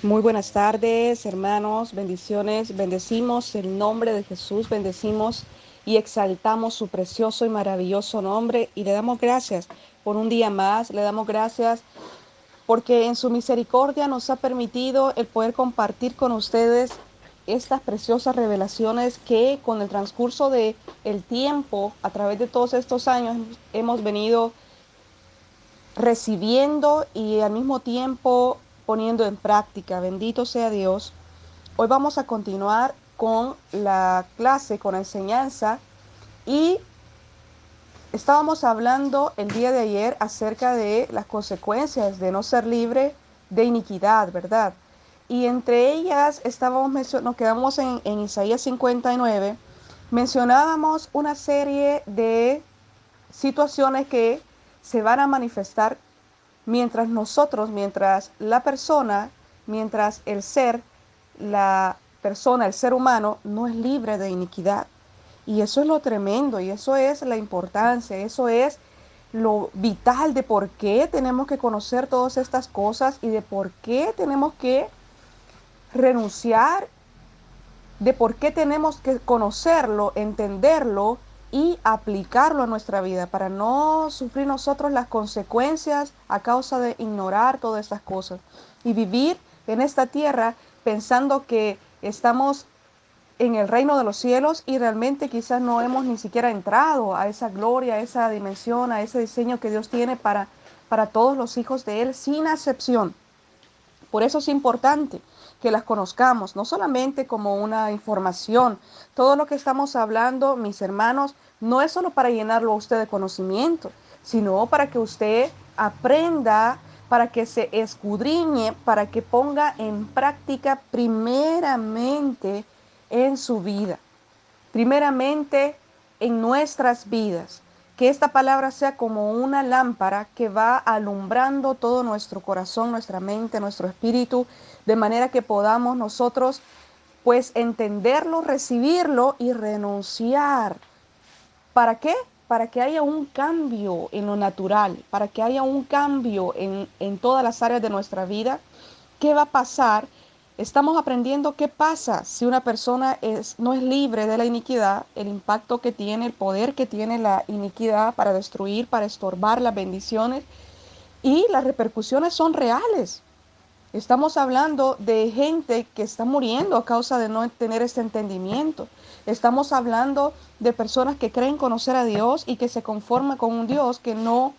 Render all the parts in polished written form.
Muy buenas tardes, hermanos, bendiciones, bendecimos el nombre de Jesús, bendecimos y exaltamos su precioso y maravilloso nombre y le damos gracias por un día más, le damos gracias porque en su misericordia nos ha permitido el poder compartir con ustedes estas preciosas revelaciones que con el transcurso de el tiempo, a través de todos estos años, hemos venido recibiendo y al mismo tiempo poniendo en práctica. Bendito sea Dios. Hoy vamos a continuar con la clase, con la enseñanza y estábamos hablando el día de ayer acerca de las consecuencias de no ser libre de iniquidad, ¿verdad? Y entre ellas nos quedamos en Isaías 59, mencionábamos una serie de situaciones que se van a manifestar mientras la persona, mientras la persona, el ser humano, no es libre de iniquidad. Y eso es lo tremendo, y eso es la importancia, eso es lo vital de por qué tenemos que conocer todas estas cosas y de por qué tenemos que renunciar, de por qué tenemos que conocerlo, entenderlo y aplicarlo a nuestra vida para no sufrir nosotros las consecuencias a causa de ignorar todas estas cosas y vivir en esta tierra pensando que estamos en el reino de los cielos y realmente quizás no hemos ni siquiera entrado a esa gloria, a esa dimensión, a ese diseño que Dios tiene para todos los hijos de Él sin acepción. Por eso es importante que las conozcamos, no solamente como una información. Todo lo que estamos hablando, mis hermanos, no es solo para llenarlo a usted de conocimiento, sino para que usted aprenda, para que se escudriñe, para que ponga en práctica primeramente en su vida, primeramente en nuestras vidas. Que esta palabra sea como una lámpara que va alumbrando todo nuestro corazón, nuestra mente, nuestro espíritu, de manera que podamos nosotros pues entenderlo, recibirlo y renunciar. ¿Para qué? Para que haya un cambio en lo natural, para que haya un cambio en todas las áreas de nuestra vida. ¿Qué va a pasar? Estamos aprendiendo qué pasa si una persona no es libre de la iniquidad, el impacto que tiene, el poder que tiene la iniquidad para destruir, para estorbar las bendiciones y las repercusiones son reales. Estamos hablando de gente que está muriendo a causa de no tener este entendimiento. Estamos hablando de personas que creen conocer a Dios y que se conforman con un Dios que no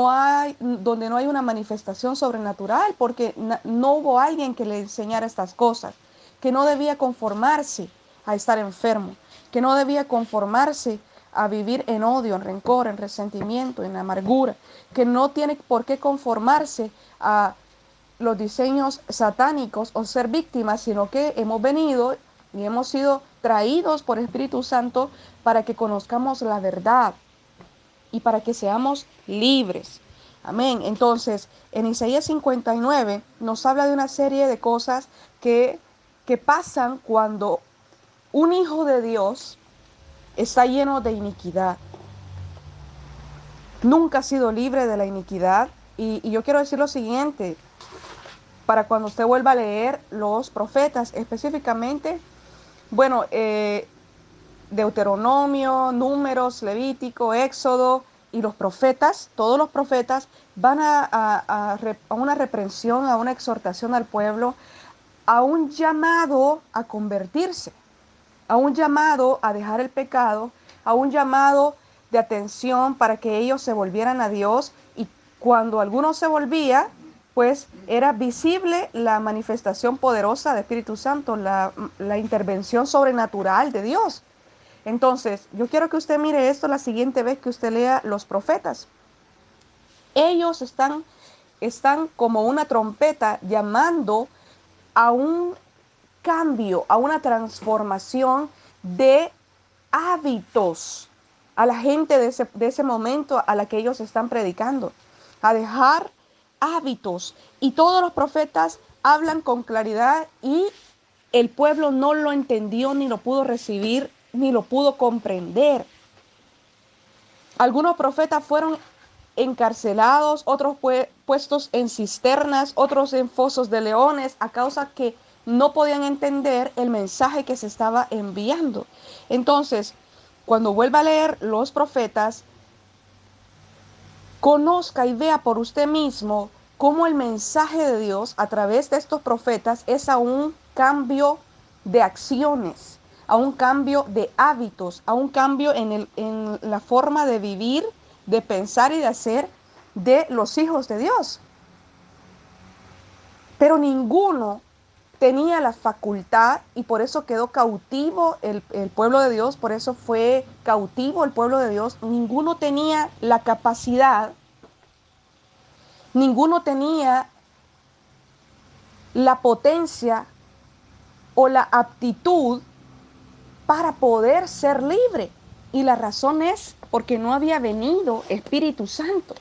hay, donde no hay una manifestación sobrenatural, porque no hubo alguien que le enseñara estas cosas, que no debía conformarse a estar enfermo, que no debía conformarse a vivir en odio, en rencor, en resentimiento, en amargura, que no tiene por qué conformarse a los diseños satánicos o ser víctimas, sino que hemos venido y hemos sido traídos por el Espíritu Santo para que conozcamos la verdad y para que seamos libres. Amén. Entonces, en Isaías 59 nos habla de una serie de cosas que pasan cuando un hijo de Dios está lleno de iniquidad. Nunca ha sido libre de la iniquidad. Y yo quiero decir lo siguiente, para cuando usted vuelva a leer los profetas, específicamente, bueno, Deuteronomio, Números, Levítico, Éxodo y los profetas, todos los profetas van a una reprensión, a una exhortación al pueblo, a un llamado a convertirse, a un llamado a dejar el pecado, a un llamado de atención para que ellos se volvieran a Dios y cuando alguno se volvía, pues era visible la manifestación poderosa del Espíritu Santo, la intervención sobrenatural de Dios. Entonces, yo quiero que usted mire esto la siguiente vez que usted lea los profetas. Ellos están como una trompeta llamando a un cambio, a una transformación de hábitos a la gente de ese momento a la que ellos están predicando, a dejar hábitos. Y todos los profetas hablan con claridad y el pueblo no lo entendió, ni lo pudo recibir, ni lo pudo comprender. Algunos profetas fueron encarcelados, otros puestos en cisternas, otros en fosos de leones, a causa que no podían entender el mensaje que se estaba enviando. Entonces, cuando vuelva a leer los profetas, conozca y vea por usted mismo cómo el mensaje de Dios a través de estos profetas es a un cambio de acciones, a un cambio de hábitos, a un cambio en la forma de vivir, de pensar y de hacer de los hijos de Dios. Pero ninguno tenía la facultad, y por eso quedó cautivo el pueblo de Dios, por eso fue cautivo el pueblo de Dios. Ninguno tenía la capacidad, ninguno tenía la potencia o la aptitud para poder ser libre. Y la razón es porque no había venido Espíritu Santo.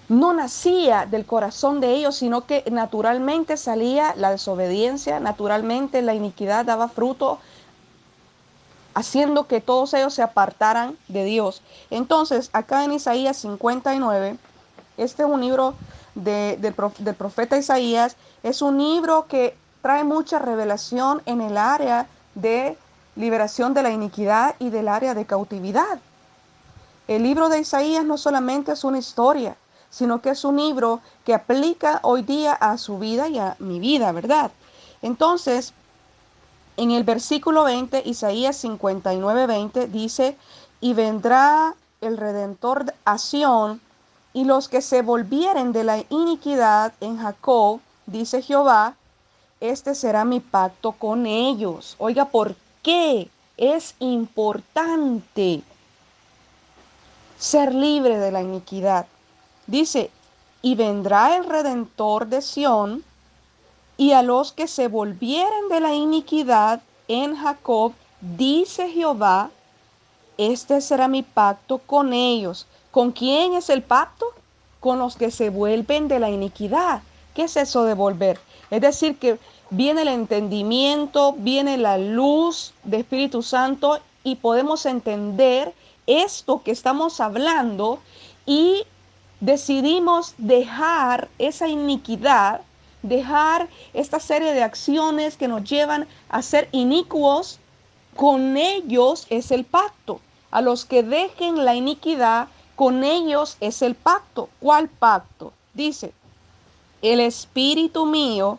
No nacía del corazón de ellos, sino que naturalmente salía la desobediencia, naturalmente la iniquidad daba fruto, haciendo que todos ellos se apartaran de Dios. Entonces, acá en Isaías 59, este es un libro del profeta Isaías, es un libro que trae mucha revelación en el área de liberación de la iniquidad y del área de cautividad. El libro de Isaías no solamente es una historia, sino que es un libro que aplica hoy día a su vida y a mi vida, ¿verdad? Entonces, en el versículo 20, Isaías 59:20 dice, y vendrá el Redentor a Sión, y los que se volvieren de la iniquidad en Jacob, dice Jehová, este será mi pacto con ellos. Oiga, ¿por qué es importante ser libre de la iniquidad? Dice, y vendrá el Redentor de Sión, y a los que se volvieren de la iniquidad en Jacob, dice Jehová, este será mi pacto con ellos. ¿Con quién es el pacto? Con los que se vuelven de la iniquidad. ¿Qué es eso de volver? Es decir, que viene el entendimiento, viene la luz de Espíritu Santo y podemos entender esto que estamos hablando y decidimos dejar esa iniquidad, dejar esta serie de acciones que nos llevan a ser inicuos. Con ellos es el pacto. A los que dejen la iniquidad, con ellos es el pacto. ¿Cuál pacto? Dice, el espíritu mío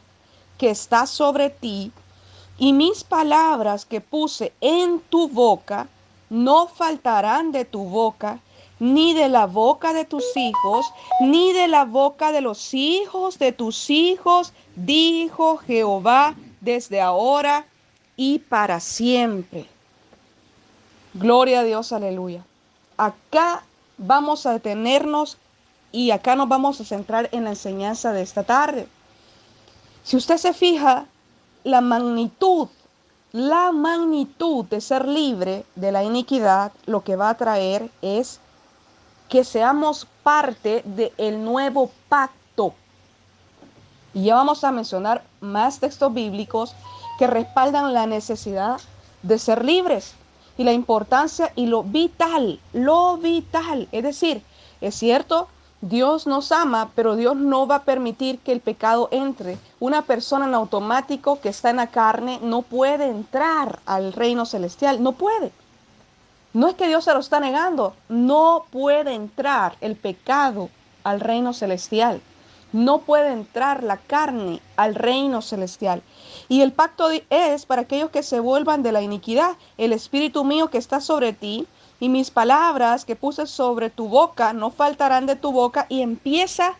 que está sobre ti y mis palabras que puse en tu boca no faltarán de tu boca, ni de la boca de tus hijos, ni de la boca de los hijos de tus hijos, dijo Jehová, desde ahora y para siempre. Gloria a Dios, aleluya. Acá vamos a detenernos y acá nos vamos a centrar en la enseñanza de esta tarde. Si usted se fija, la magnitud, la magnitud de ser libre de la iniquidad, lo que va a traer es que seamos parte del nuevo pacto. Y ya vamos a mencionar más textos bíblicos que respaldan la necesidad de ser libres y la importancia y lo vital, lo vital. Es decir, es cierto, Dios nos ama, pero Dios no va a permitir que el pecado entre. Una persona en automático que está en la carne no puede entrar al reino celestial, no puede. No es que Dios se lo está negando, no puede entrar el pecado al reino celestial. No puede entrar la carne al reino celestial. Y el pacto es para aquellos que se vuelvan de la iniquidad. El espíritu mío que está sobre ti y mis palabras que puse sobre tu boca no faltarán de tu boca. Y empieza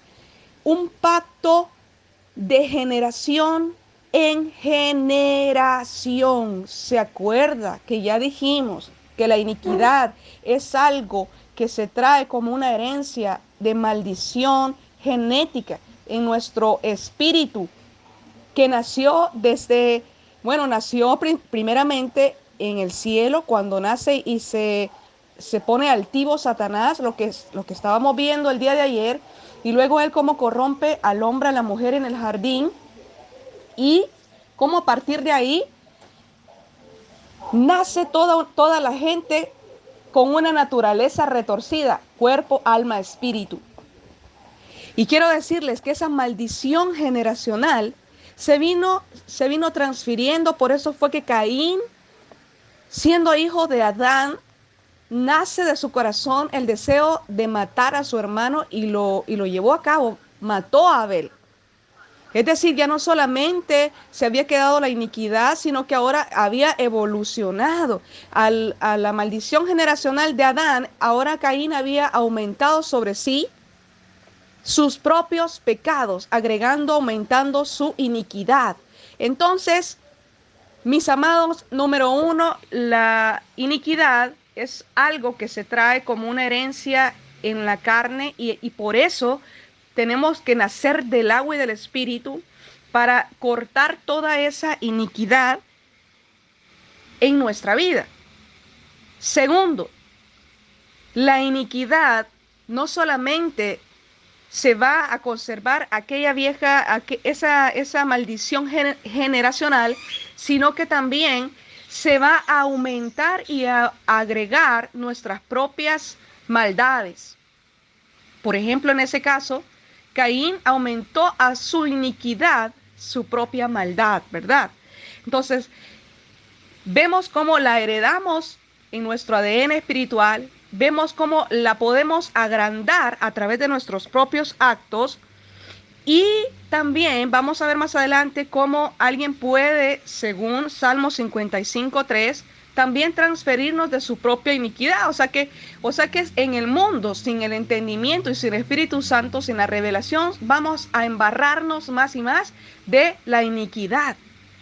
un pacto de generación en generación. ¿Se acuerda que ya dijimos que la iniquidad es algo que se trae como una herencia de maldición genética en nuestro espíritu, que nació desde, bueno, nació primeramente en el cielo cuando nace y se pone altivo Satanás, lo que estábamos viendo el día de ayer, y luego él cómo corrompe al hombre, a la mujer en el jardín, y cómo a partir de ahí nace toda la gente con una naturaleza retorcida, cuerpo, alma, espíritu. Y quiero decirles que esa maldición generacional se vino transfiriendo. Por eso fue que Caín, siendo hijo de Adán, nace de su corazón el deseo de matar a su hermano y lo llevó a cabo, mató a Abel. Es decir, ya no solamente se había quedado la iniquidad, sino que ahora había evolucionado a la maldición generacional de Adán. Ahora Caín había aumentado sobre sí sus propios pecados, agregando, aumentando su iniquidad. Entonces, mis amados, número uno, la iniquidad es algo que se trae como una herencia en la carne y por eso tenemos que nacer del agua y del espíritu para cortar toda esa iniquidad en nuestra vida. Segundo, la iniquidad no solamente se va a conservar aquella vieja, esa maldición generacional, sino que también se va a aumentar y a agregar nuestras propias maldades. Por ejemplo, en ese caso, Caín aumentó a su iniquidad su propia maldad, ¿verdad? Entonces, vemos cómo la heredamos en nuestro ADN espiritual, vemos cómo la podemos agrandar a través de nuestros propios actos y también vamos a ver más adelante cómo alguien puede, según Salmo 55:3, también transferirnos de su propia iniquidad. O sea que en el mundo, sin el entendimiento y sin el Espíritu Santo, sin la revelación, vamos a embarrarnos más y más de la iniquidad.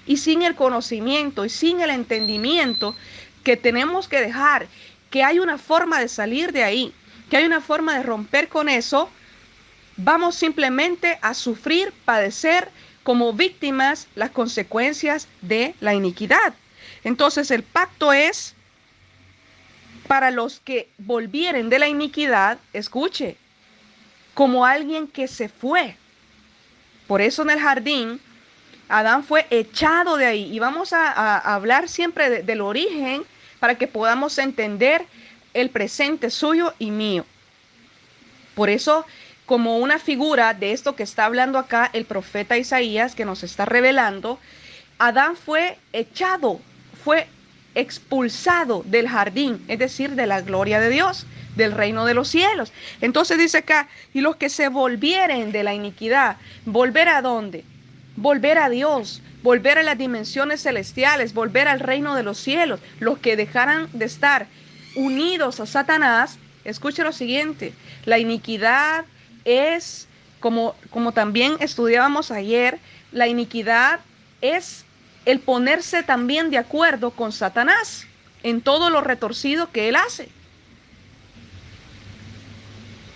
Y sin el conocimiento y sin el entendimiento que tenemos que dejar, que hay una forma de salir de ahí, que hay una forma de romper con eso, vamos simplemente a sufrir, padecer como víctimas las consecuencias de la iniquidad. Entonces el pacto es para los que volvieren de la iniquidad, escuche, como alguien que se fue. Por eso en el jardín, Adán fue echado de ahí. Y vamos a hablar siempre del origen para que podamos entender el presente suyo y mío. Por eso, como una figura de esto que está hablando acá el profeta Isaías, que nos está revelando, Adán fue echado, fue expulsado del jardín, es decir, de la gloria de Dios, del reino de los cielos. Entonces dice acá, y los que se volvieren de la iniquidad, ¿volver a dónde? Volver a Dios, volver a las dimensiones celestiales, volver al reino de los cielos. Los que dejaran de estar unidos a Satanás, escuche lo siguiente, la iniquidad es, como también estudiábamos ayer, la iniquidad es el ponerse también de acuerdo con Satanás en todo lo retorcido que él hace.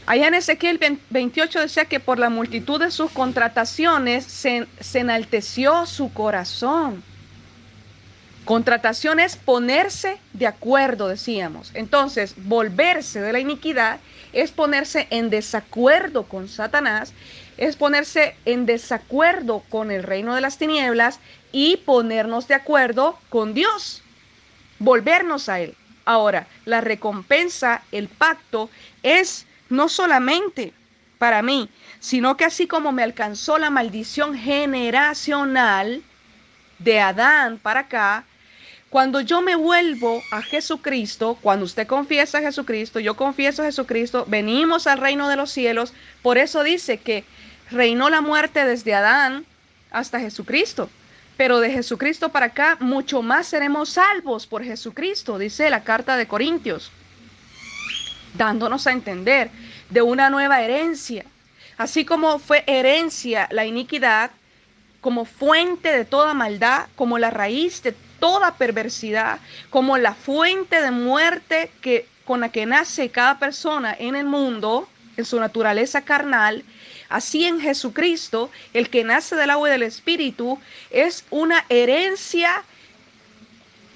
Allá en Ezequiel 28 decía que por la multitud de sus contrataciones se enalteció su corazón. Contratación es ponerse de acuerdo, decíamos. Entonces, volverse de la iniquidad es ponerse en desacuerdo con Satanás, es ponerse en desacuerdo con el reino de las tinieblas y ponernos de acuerdo con Dios, volvernos a Él. Ahora, la recompensa, el pacto, es no solamente para mí, sino que así como me alcanzó la maldición generacional de Adán para acá, cuando yo me vuelvo a Jesucristo, cuando usted confiesa a Jesucristo, yo confieso a Jesucristo, venimos al reino de los cielos. Por eso dice que reinó la muerte desde Adán hasta Jesucristo. Pero de Jesucristo para acá, mucho más seremos salvos por Jesucristo, dice la carta de Corintios, dándonos a entender de una nueva herencia. Así como fue herencia la iniquidad, como fuente de toda maldad, como la raíz de toda perversidad, como la fuente de muerte con la que nace cada persona en el mundo, en su naturaleza carnal, así en Jesucristo, el que nace del agua y del Espíritu, es una herencia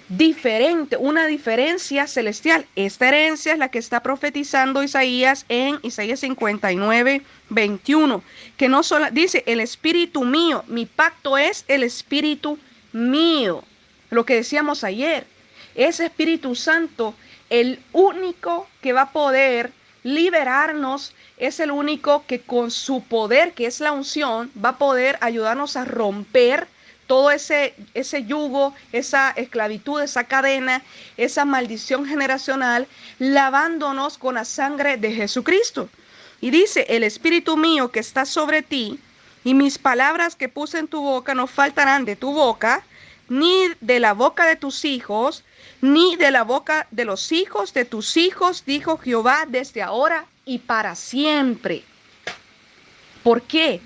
diferente, una diferencia celestial. Esta herencia es la que está profetizando Isaías en Isaías 59:21, que no solo dice el espíritu mío, mi pacto es el espíritu mío. Lo que decíamos ayer, ese Espíritu Santo, el único que va a poder liberarnos, es el único que con su poder, que es la unción, va a poder ayudarnos a romper todo ese yugo, esa esclavitud, esa cadena, esa maldición generacional, lavándonos con la sangre de Jesucristo. Y dice, el Espíritu mío que está sobre ti, y mis palabras que puse en tu boca no faltarán de tu boca, ni de la boca de tus hijos, ni de la boca de los hijos de tus hijos, dijo Jehová, desde ahora y para siempre. ¿Por qué?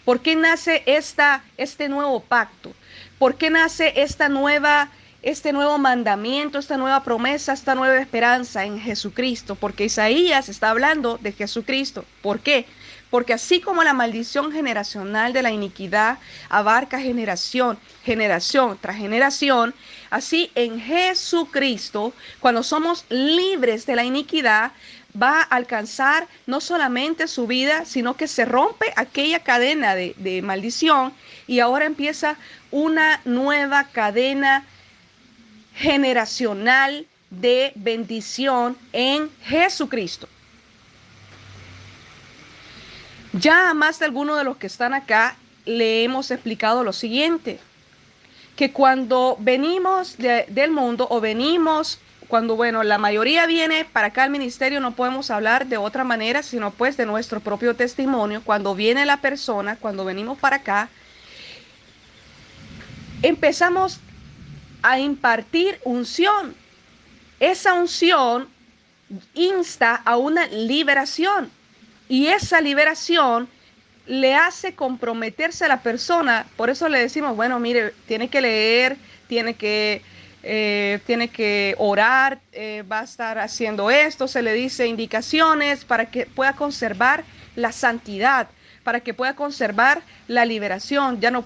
¿Por qué nace este nuevo pacto? ¿Por qué nace este nuevo mandamiento, esta nueva promesa, esta nueva esperanza en Jesucristo? Porque Isaías está hablando de Jesucristo. ¿Por qué? Porque así como la maldición generacional de la iniquidad abarca generación tras generación, así en Jesucristo, cuando somos libres de la iniquidad, va a alcanzar no solamente su vida, sino que se rompe aquella cadena de maldición y ahora empieza una nueva cadena generacional de bendición en Jesucristo. Ya a más de algunos de los que están acá le hemos explicado lo siguiente, que cuando venimos del mundo o venimos, cuando, bueno, la mayoría viene para acá al ministerio, no podemos hablar de otra manera, sino pues de nuestro propio testimonio. Cuando viene la persona, cuando venimos para acá, empezamos a impartir unción. Esa unción insta a una liberación y esa liberación le hace comprometerse a la persona. Por eso le decimos, bueno, mire, tiene que leer, tiene que orar, va a estar haciendo esto, se le dice indicaciones para que pueda conservar la santidad, para que pueda conservar la liberación. Ya no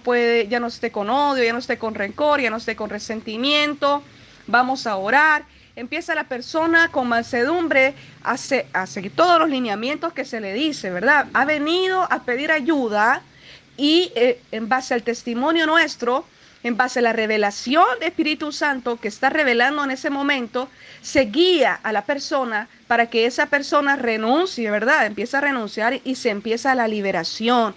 esté con odio, ya no esté con rencor, ya no esté con resentimiento. Vamos a orar. Empieza la persona con mansedumbre a seguir todos los lineamientos que se le dice, ¿verdad? Ha venido a pedir ayuda y en base al testimonio nuestro, en base a la revelación de Espíritu Santo que está revelando en ese momento, se guía a la persona para que esa persona renuncie, ¿verdad? Empieza a renunciar y se empieza la liberación.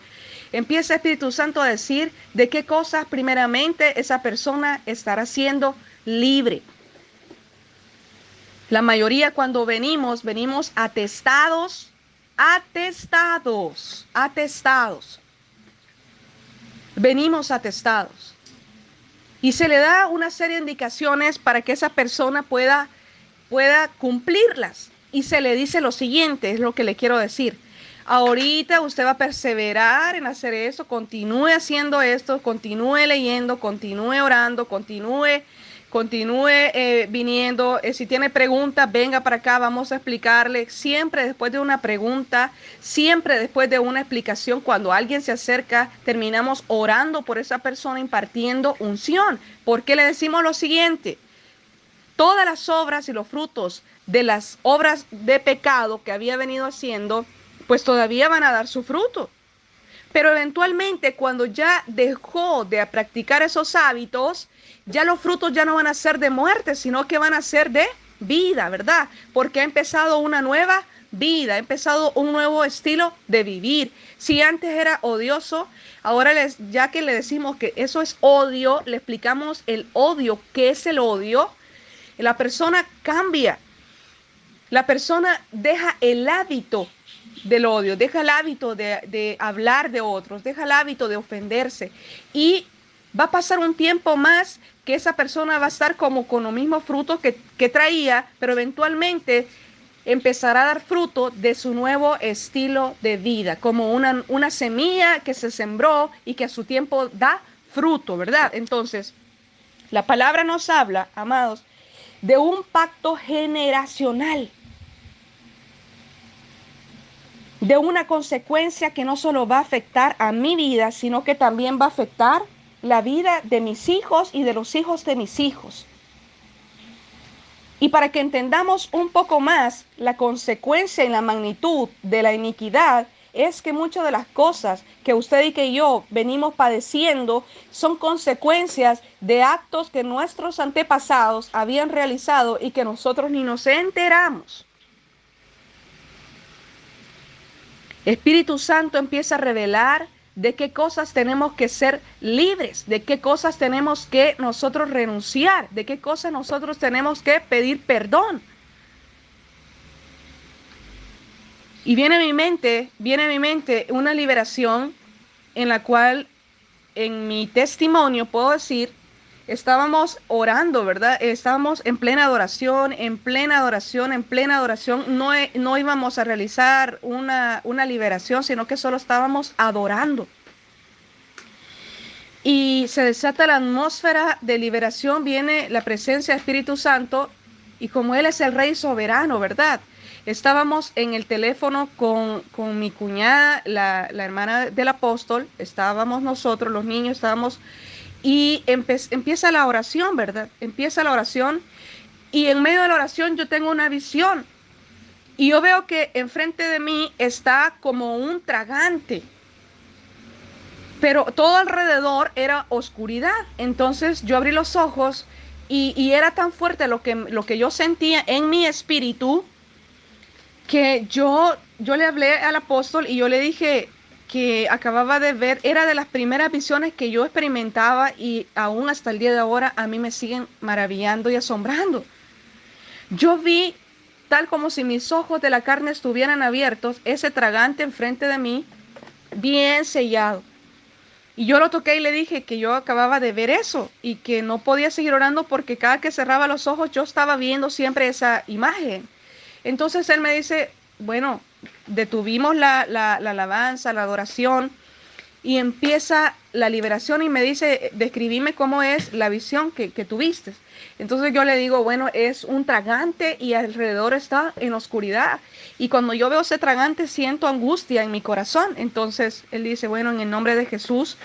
Empieza el Espíritu Santo a decir de qué cosas primeramente esa persona estará siendo libre. La mayoría cuando venimos atestados, atestados. Venimos atestados. Y se le da una serie de indicaciones para que esa persona pueda cumplirlas. Y se le dice lo siguiente, es lo que le quiero decir. Ahorita usted va a perseverar en hacer eso, continúe haciendo esto, continúe leyendo, continúe orando, continúe viniendo. Si tiene preguntas, venga para acá, vamos a explicarle. Siempre después de una pregunta, siempre después de una explicación, cuando alguien se acerca, terminamos orando por esa persona, impartiendo unción. ¿Por qué le decimos lo siguiente? Todas las obras y los frutos de las obras de pecado que había venido haciendo, pues todavía van a dar su fruto. Pero eventualmente cuando ya dejó de practicar esos hábitos, ya los frutos ya no van a ser de muerte, sino que van a ser de vida, ¿verdad? Porque ha empezado una nueva vida, ha empezado un nuevo estilo de vivir. Si antes era odioso, ahora ya que le decimos que eso es odio, le explicamos el odio, qué es el odio. La persona cambia, la persona deja el hábito del odio, deja el hábito de hablar de otros, deja el hábito de ofenderse y va a pasar un tiempo más que esa persona va a estar como con los mismos frutos que traía, pero eventualmente empezará a dar fruto de su nuevo estilo de vida, como una semilla que se sembró y que a su tiempo da fruto, ¿verdad? Entonces, la palabra nos habla, amados, de un pacto generacional, de una consecuencia que no solo va a afectar a mi vida, sino que también va a afectar la vida de mis hijos y de los hijos de mis hijos. Y para que entendamos un poco más la consecuencia y la magnitud de la iniquidad, es que muchas de las cosas que usted y que yo venimos padeciendo son consecuencias de actos que nuestros antepasados habían realizado y que nosotros ni nos enteramos. Espíritu Santo empieza a revelar de qué cosas tenemos que ser libres, de qué cosas tenemos que nosotros renunciar, de qué cosas nosotros tenemos que pedir perdón. Y viene a mi mente una liberación en la cual en mi testimonio puedo decir, estábamos orando, ¿verdad? Estábamos en plena adoración, en plena adoración, en plena adoración. No, no íbamos a realizar una liberación, sino que solo estábamos adorando. Y se desata la atmósfera de liberación, viene la presencia del Espíritu Santo, y como Él es el Rey soberano, ¿verdad? Estábamos en el teléfono con mi cuñada, la hermana del apóstol, estábamos nosotros, los niños, estábamos, y empieza la oración, ¿verdad? Empieza la oración, y en medio de la oración yo tengo una visión, y yo veo que enfrente de mí está como un tragante, pero todo alrededor era oscuridad. Entonces yo abrí los ojos y era tan fuerte lo que yo sentía en mi espíritu que yo le hablé al apóstol y yo le dije que acababa de ver, era de las primeras visiones que yo experimentaba y aún hasta el día de ahora a mí me siguen maravillando y asombrando. Yo vi, tal como si mis ojos de la carne estuvieran abiertos, ese tragante enfrente de mí, bien sellado. Y yo lo toqué y le dije que yo acababa de ver eso y que no podía seguir orando porque cada que cerraba los ojos yo estaba viendo siempre esa imagen. Entonces él me dice, bueno, detuvimos la alabanza, la adoración, y empieza la liberación y me dice, describime cómo es la visión que tuviste. Entonces yo le digo, bueno, es un tragante y alrededor está en oscuridad. Y cuando yo veo ese tragante siento angustia en mi corazón. Entonces él dice, bueno, en el nombre de Jesús.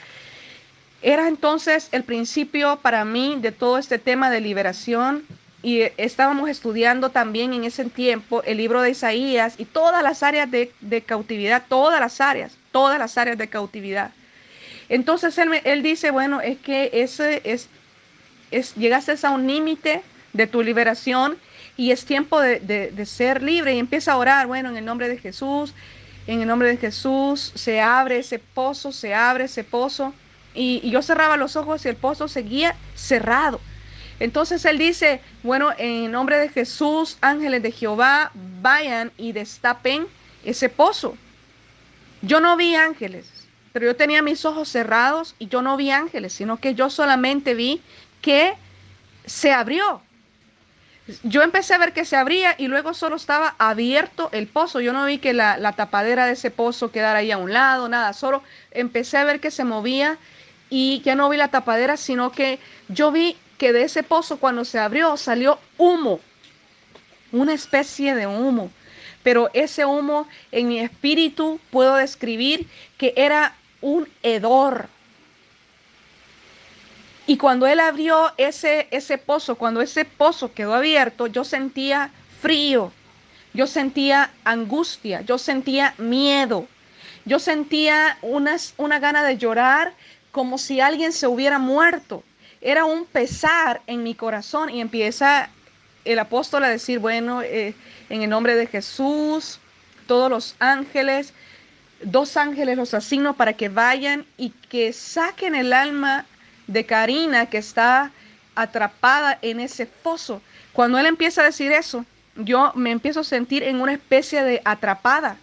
Era entonces el principio para mí de todo este tema de liberación, y estábamos estudiando también en ese tiempo el libro de Isaías y todas las áreas de cautividad, todas las áreas de cautividad. Entonces él dice, bueno, es que llegaste a un límite de tu liberación y es tiempo de ser libre, y empieza a orar, bueno, en el nombre de Jesús, en el nombre de Jesús, se abre ese pozo, se abre ese pozo. Y yo cerraba los ojos y el pozo seguía cerrado. Entonces él dice, bueno, en el nombre de Jesús, ángeles de Jehová, vayan y destapen ese pozo. Yo no vi ángeles, pero yo tenía mis ojos cerrados y yo no vi ángeles, sino que yo solamente vi que se abrió. Yo empecé a ver que se abría y luego solo estaba abierto el pozo. Yo no vi que la tapadera de ese pozo quedara ahí a un lado, nada. Solo empecé a ver que se movía y ya no vi la tapadera, sino que yo vi que de ese pozo cuando se abrió salió humo, una especie de humo. Pero ese humo en mi espíritu puedo describir que era un hedor. Y cuando él abrió ese pozo, cuando ese pozo quedó abierto, yo sentía frío, yo sentía angustia, yo sentía miedo, yo sentía una gana de llorar como si alguien se hubiera muerto. Era un pesar en mi corazón y empieza el apóstol a decir, bueno, en el nombre de Jesús, todos los ángeles, dos ángeles los asigno para que vayan y que saquen el alma de Karina que está atrapada en ese foso. Cuando él empieza a decir eso, yo me empiezo a sentir en una especie de atrapada.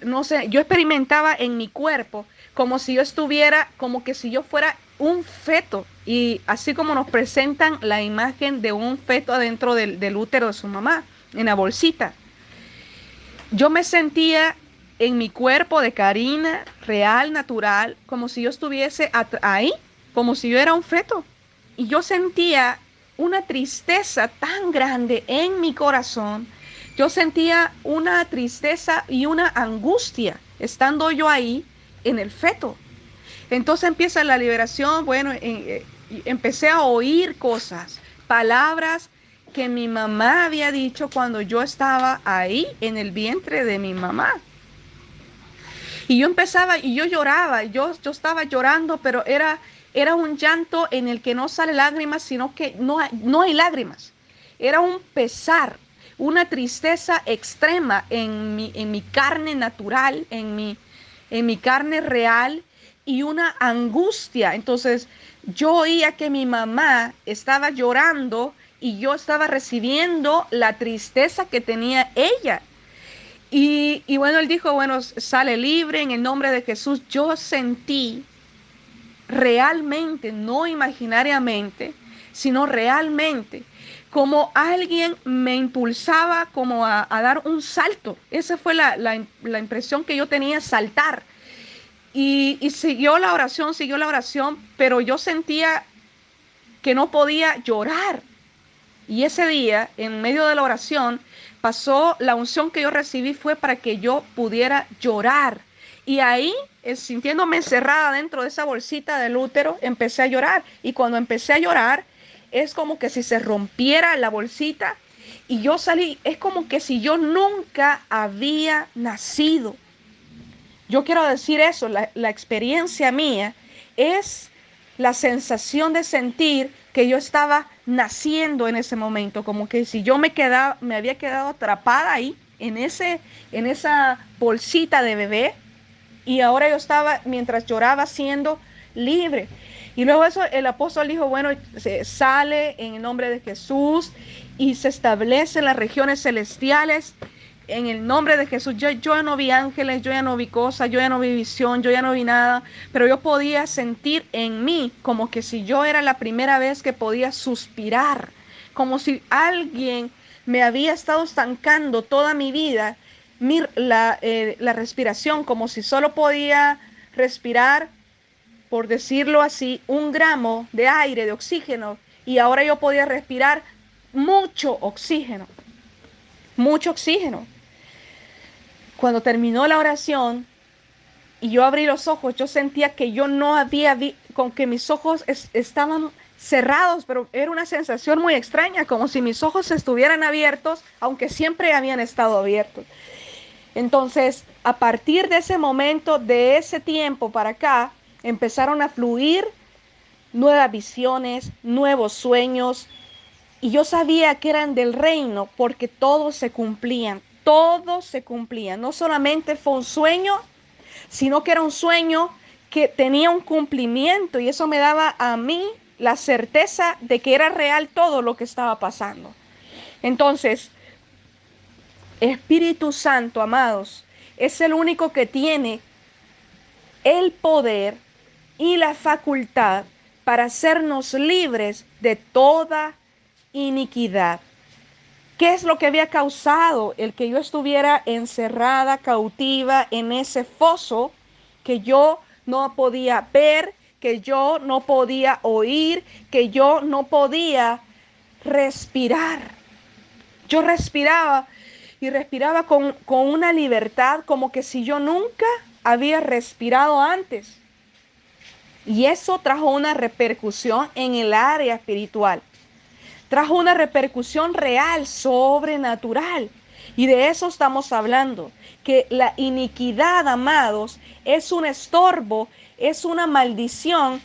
No sé, yo experimentaba en mi cuerpo como si yo estuviera, como que si yo fuera un feto. Y así como nos presentan la imagen de un feto adentro del útero de su mamá, en la bolsita. Yo me sentía en mi cuerpo de Karina, real, natural, como si yo estuviese ahí, como si yo era un feto. Y yo sentía una tristeza tan grande en mi corazón. Yo sentía una tristeza y una angustia estando yo ahí en el feto. Entonces empieza la liberación. Bueno, empecé a oír cosas, palabras que mi mamá había dicho cuando yo estaba ahí en el vientre de mi mamá. Y yo empezaba y yo lloraba, yo estaba llorando, pero era un llanto en el que no sale lágrimas, sino que no hay lágrimas. Era un pesar, una tristeza extrema en mi carne natural, en mi carne real y una angustia. Entonces yo oía que mi mamá estaba llorando y yo estaba recibiendo la tristeza que tenía ella. Y bueno, él dijo, bueno, sale libre en el nombre de Jesús. Yo sentí realmente, no imaginariamente, sino realmente, como alguien me impulsaba como a dar un salto. Esa fue la impresión que yo tenía, saltar. Y siguió la oración, pero yo sentía que no podía llorar. Y ese día, en medio de la oración, pasó la unción que yo recibí fue para que yo pudiera llorar. Y ahí, sintiéndome encerrada dentro de esa bolsita del útero, empecé a llorar. Y cuando empecé a llorar, es como que si se rompiera la bolsita y yo salí, es como que si yo nunca había nacido. Yo quiero decir eso, la experiencia mía es la sensación de sentir que yo estaba naciendo en ese momento, como que si yo me había quedado atrapada ahí en esa bolsita de bebé y ahora yo estaba, mientras lloraba, siendo libre. Y luego eso el apóstol dijo, bueno, se sale en el nombre de Jesús y se establecen las regiones celestiales en el nombre de Jesús. Yo ya no vi ángeles, yo ya no vi cosas, yo ya no vi visión, yo ya no vi nada, pero yo podía sentir en mí como que si yo era la primera vez que podía suspirar, como si alguien me había estado estancando toda mi vida, la respiración, como si solo podía respirar, por decirlo así, 1 gramo de aire, de oxígeno, y ahora yo podía respirar mucho oxígeno, mucho oxígeno. Cuando terminó la oración y yo abrí los ojos, yo sentía que yo no había con que mis ojos estaban cerrados, pero era una sensación muy extraña, como si mis ojos estuvieran abiertos, aunque siempre habían estado abiertos. Entonces, a partir de ese momento, de ese tiempo para acá, empezaron a fluir nuevas visiones, nuevos sueños, y yo sabía que eran del reino porque todos se cumplían, todos se cumplían. No solamente fue un sueño, sino que era un sueño que tenía un cumplimiento y eso me daba a mí la certeza de que era real todo lo que estaba pasando. Entonces, Espíritu Santo, amados, es el único que tiene el poder y la facultad para hacernos libres de toda iniquidad. ¿Qué es lo que había causado el que yo estuviera encerrada, cautiva en ese foso que yo no podía ver, que yo no podía oír, que yo no podía respirar? Yo respiraba y respiraba con una libertad como que si yo nunca había respirado antes. Y eso trajo una repercusión en el área espiritual. Trajo una repercusión real, sobrenatural. Y de eso estamos hablando, que la iniquidad, amados, es un estorbo, es una maldición,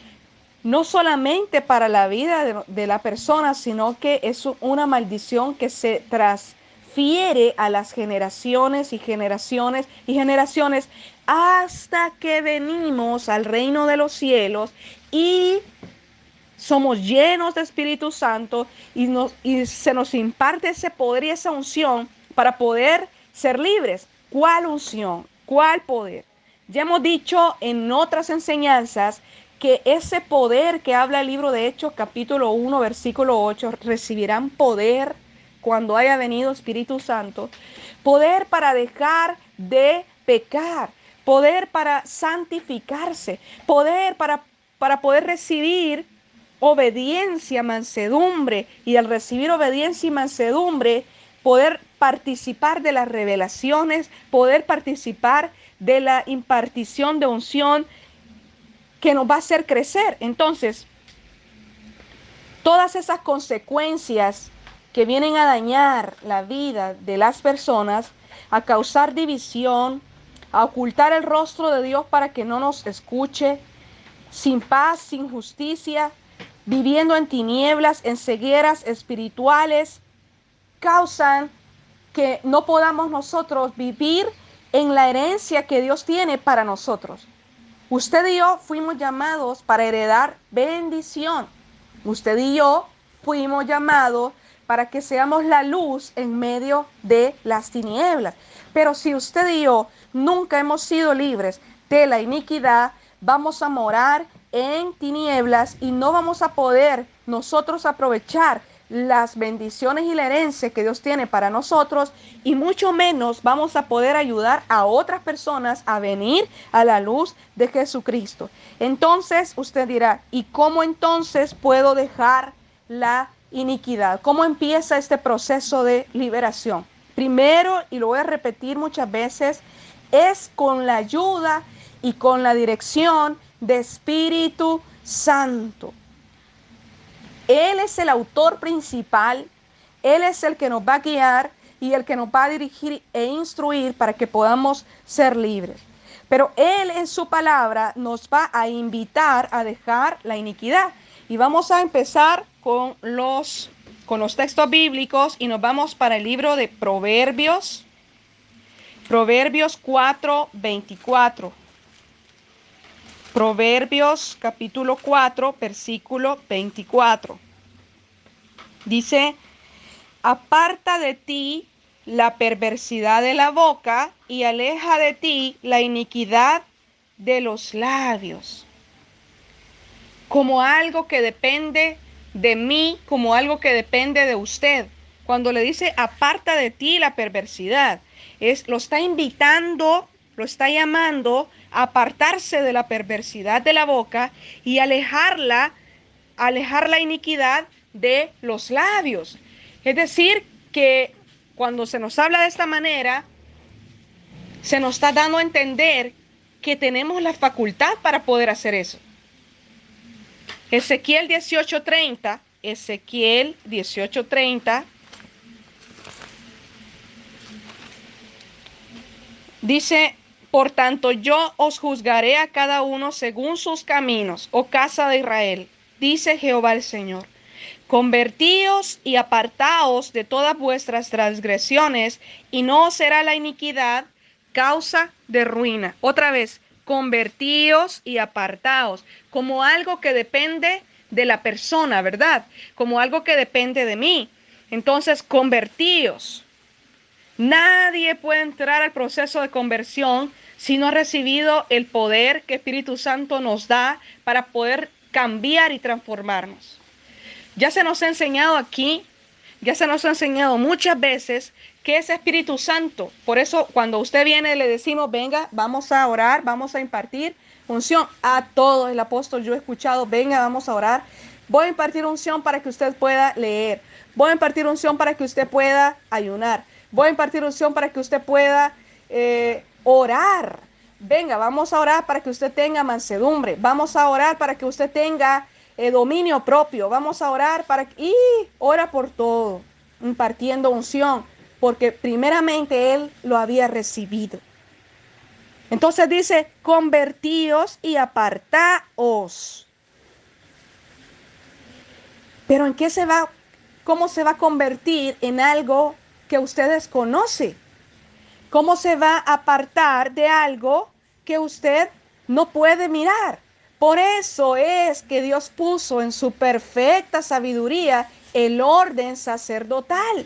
no solamente para la vida de la persona, sino que es una maldición que se transfiere a las generaciones y generaciones y generaciones hasta que venimos al reino de los cielos y somos llenos de Espíritu Santo y se nos imparte ese poder y esa unción para poder ser libres. ¿Cuál unción? ¿Cuál poder? Ya hemos dicho en otras enseñanzas que ese poder que habla el libro de Hechos, capítulo 1, versículo 8, recibirán poder cuando haya venido Espíritu Santo. Poder para dejar de pecar, poder para santificarse, poder para poder recibir obediencia, mansedumbre, y al recibir obediencia y mansedumbre, poder participar de las revelaciones, poder participar de la impartición de unción que nos va a hacer crecer. Entonces, todas esas consecuencias que vienen a dañar la vida de las personas, a causar división, a ocultar el rostro de Dios para que no nos escuche, sin paz, sin justicia, viviendo en tinieblas, en cegueras espirituales, causan que no podamos nosotros vivir en la herencia que Dios tiene para nosotros. Usted y yo fuimos llamados para heredar bendición. Usted y yo fuimos llamados para que seamos la luz en medio de las tinieblas. Pero si usted y yo nunca hemos sido libres de la iniquidad, vamos a morar en tinieblas y no vamos a poder nosotros aprovechar las bendiciones y la herencia que Dios tiene para nosotros, y mucho menos vamos a poder ayudar a otras personas a venir a la luz de Jesucristo. Entonces usted dirá, ¿y cómo entonces puedo dejar la iniquidad? ¿Cómo empieza este proceso de liberación? Primero, y lo voy a repetir muchas veces, es con la ayuda y con la dirección de Espíritu Santo. Él es el autor principal, Él es el que nos va a guiar y el que nos va a dirigir e instruir para que podamos ser libres. Pero Él en su palabra nos va a invitar a dejar la iniquidad. Y vamos a empezar con los textos bíblicos y nos vamos para el libro de Proverbios, Proverbios 4:24. Proverbios capítulo 4, versículo 24. Dice, aparta de ti la perversidad de la boca y aleja de ti la iniquidad de los labios. Como algo que depende de mí, como algo que depende de usted. Cuando le dice aparta de ti la perversidad, lo está invitando, lo está llamando a apartarse de la perversidad de la boca y alejar la iniquidad de los labios. Es decir, que cuando se nos habla de esta manera, se nos está dando a entender que tenemos la facultad para poder hacer eso. Ezequiel 18:30 dice, por tanto yo os juzgaré a cada uno según sus caminos, oh casa de Israel, dice Jehová el Señor. Convertíos y apartaos de todas vuestras transgresiones, y no será la iniquidad causa de ruina. Otra vez, convertíos y apartaos, como algo que depende de la persona, ¿verdad? Como algo que depende de mí. Entonces, convertíos. Nadie puede entrar al proceso de conversión si no ha recibido el poder que Espíritu Santo nos da para poder cambiar y transformarnos. Ya se nos ha enseñado aquí, ya se nos ha enseñado muchas veces que es Espíritu Santo. Por eso cuando usted viene le decimos, venga, vamos a orar, vamos a impartir unción a todos. El apóstol yo he escuchado, venga, vamos a orar. Voy a impartir unción para que usted pueda leer. Voy a impartir unción para que usted pueda ayunar. Voy a impartir unción para que usted pueda orar. Venga, vamos a orar para que usted tenga mansedumbre. Vamos a orar para que usted tenga dominio propio. Vamos a orar y ora por todo, impartiendo unción, porque primeramente él lo había recibido. Entonces dice, convertíos y apartaos. Pero cómo se va a convertir en algo que usted desconoce? ¿Cómo se va a apartar de algo que usted no puede mirar? Por eso es que Dios puso en su perfecta sabiduría el orden sacerdotal.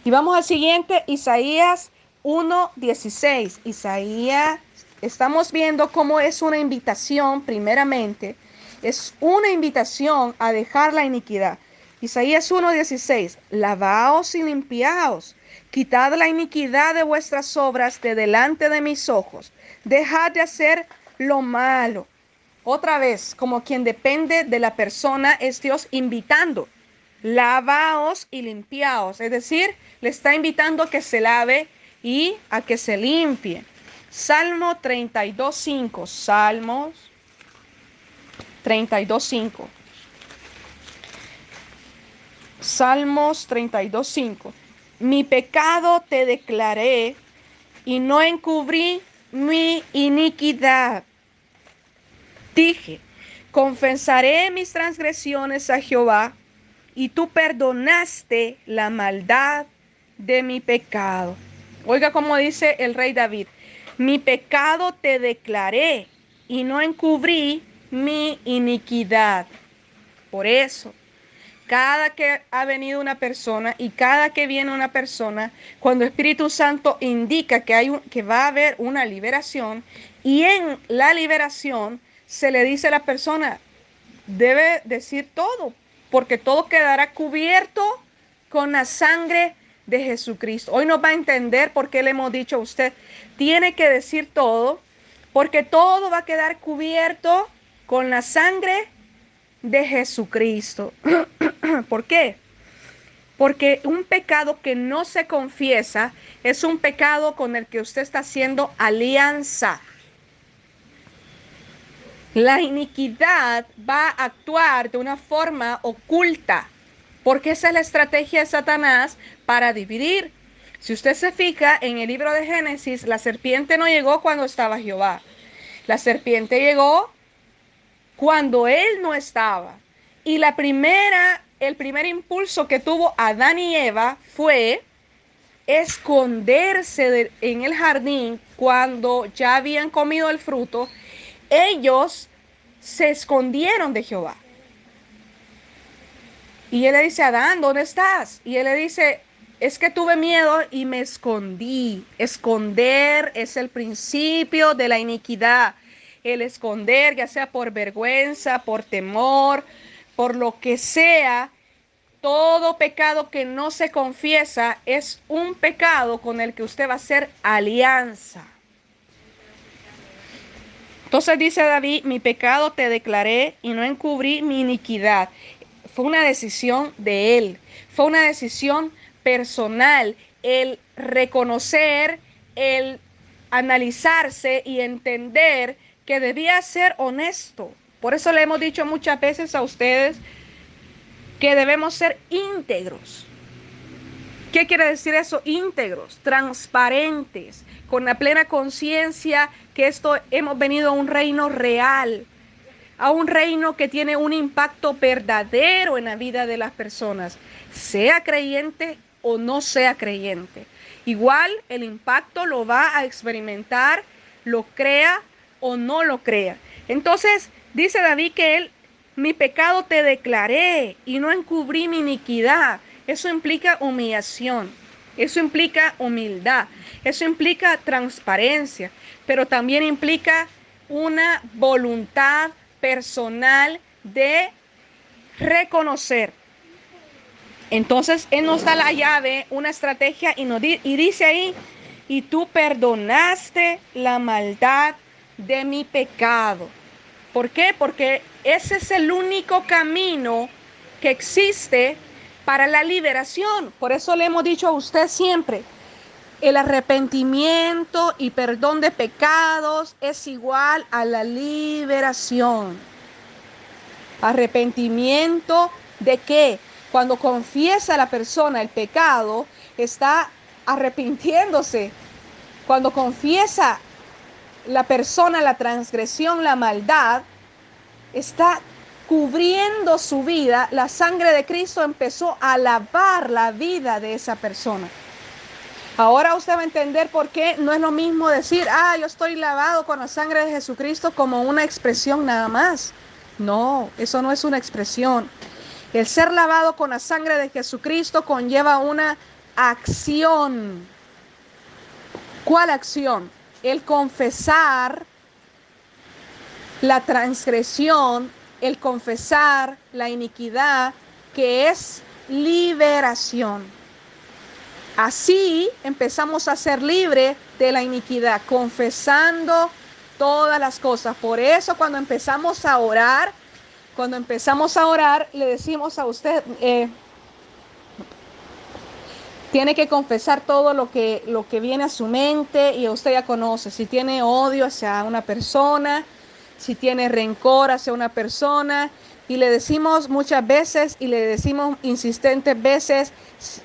Y vamos al siguiente, Isaías 1:16. Isaías, estamos viendo cómo es una invitación, primeramente, es una invitación a dejar la iniquidad. Isaías 1:16, lavaos y limpiaos, quitad la iniquidad de vuestras obras de delante de mis ojos, dejad de hacer lo malo. Otra vez, como quien depende de la persona, es Dios invitando. Lavaos y limpiaos. Es decir, le está invitando a que se lave y a que se limpie. Salmo 32:5. Salmos 32:5. Salmos 32:5. Mi pecado te declaré y no encubrí mi iniquidad. Dije, confesaré mis transgresiones a Jehová, y tú perdonaste la maldad de mi pecado. Oiga cómo dice el rey David: mi pecado te declaré y no encubrí mi iniquidad. Por eso, cada que ha venido una persona y cada que viene una persona, cuando Espíritu Santo indica que va a haber una liberación, y en la liberación se le dice a la persona, debe decir todo, porque todo quedará cubierto con la sangre de Jesucristo. Hoy nos va a entender por qué le hemos dicho a usted, tiene que decir todo, porque todo va a quedar cubierto con la sangre de Jesucristo. ¿Por qué? Porque un pecado que no se confiesa es un pecado con el que usted está haciendo alianza. La iniquidad va a actuar de una forma oculta, porque esa es la estrategia de Satanás para dividir. Si usted se fija en el libro de Génesis, la serpiente no llegó cuando estaba Jehová. La serpiente llegó cuando él no estaba. Y el primer impulso que tuvo Adán y Eva fue esconderse en el jardín cuando ya habían comido el fruto. Ellos se escondieron de Jehová. Y él le dice, Adán, ¿dónde estás? Y él le dice, es que tuve miedo y me escondí. Esconder es el principio de la iniquidad. El esconder, ya sea por vergüenza, por temor, por lo que sea, todo pecado que no se confiesa es un pecado con el que usted va a hacer alianza. Entonces dice David, mi pecado te declaré y no encubrí mi iniquidad. Fue una decisión de él, fue una decisión personal, el reconocer, el analizarse y entender que debía ser honesto. Por eso le hemos dicho muchas veces a ustedes que debemos ser íntegros. ¿Qué quiere decir eso? Íntegros, transparentes, con la plena conciencia que esto hemos venido a un reino real, a un reino que tiene un impacto verdadero en la vida de las personas, sea creyente o no sea creyente. Igual el impacto lo va a experimentar, lo crea o no lo crea. Entonces dice David que mi pecado te declaré y no encubrí mi iniquidad. Eso implica humillación, eso implica humildad, eso implica transparencia, pero también implica una voluntad personal de reconocer. Entonces Él nos da la llave, una estrategia y dice ahí, y tú perdonaste la maldad de mi pecado. ¿Por qué? Porque ese es el único camino que existe para la liberación. Por eso le hemos dicho a usted siempre, el arrepentimiento y perdón de pecados es igual a la liberación. Arrepentimiento de qué? Cuando confiesa la persona el pecado, está arrepintiéndose. Cuando confiesa la persona la transgresión, la maldad, está cubriendo su vida. La sangre de Cristo empezó a lavar la vida de esa persona. Ahora usted va a entender por qué no es lo mismo decir, yo estoy lavado con la sangre de Jesucristo como una expresión nada más. No, eso no es una expresión. El ser lavado con la sangre de Jesucristo conlleva una acción. ¿Cuál acción? El confesar la transgresión, el confesar la iniquidad, que es liberación. Así empezamos a ser libres de la iniquidad, confesando todas las cosas. Por eso cuando empezamos a orar, le decimos a usted, tiene que confesar todo lo que viene a su mente y usted ya conoce. Si tiene odio hacia una persona, si tiene rencor hacia una persona, y le decimos muchas veces y le decimos insistentes veces,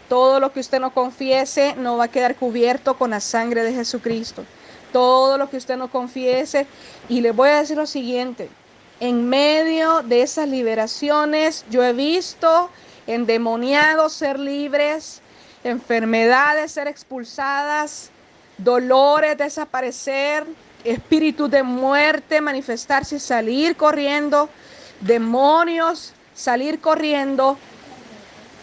todo lo que usted no confiese no va a quedar cubierto con la sangre de Jesucristo. Todo lo que usted no confiese. Y le voy a decir lo siguiente, en medio de esas liberaciones yo he visto endemoniados ser libres, enfermedades ser expulsadas, dolores desaparecer, espíritus de muerte manifestarse y salir corriendo, demonios salir corriendo,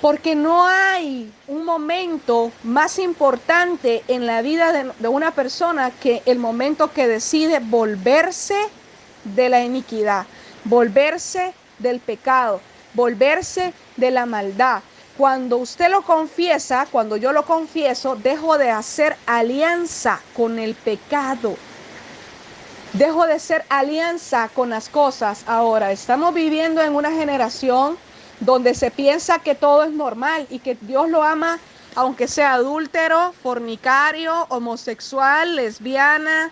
porque no hay un momento más importante en la vida de una persona que el momento que decide volverse de la iniquidad, volverse del pecado, volverse de la maldad. Cuando usted lo confiesa, cuando yo lo confieso, dejo de hacer alianza con el pecado. Dejo de hacer alianza con las cosas. Ahora, estamos viviendo en una generación donde se piensa que todo es normal y que Dios lo ama, aunque sea adúltero, fornicario, homosexual, lesbiana,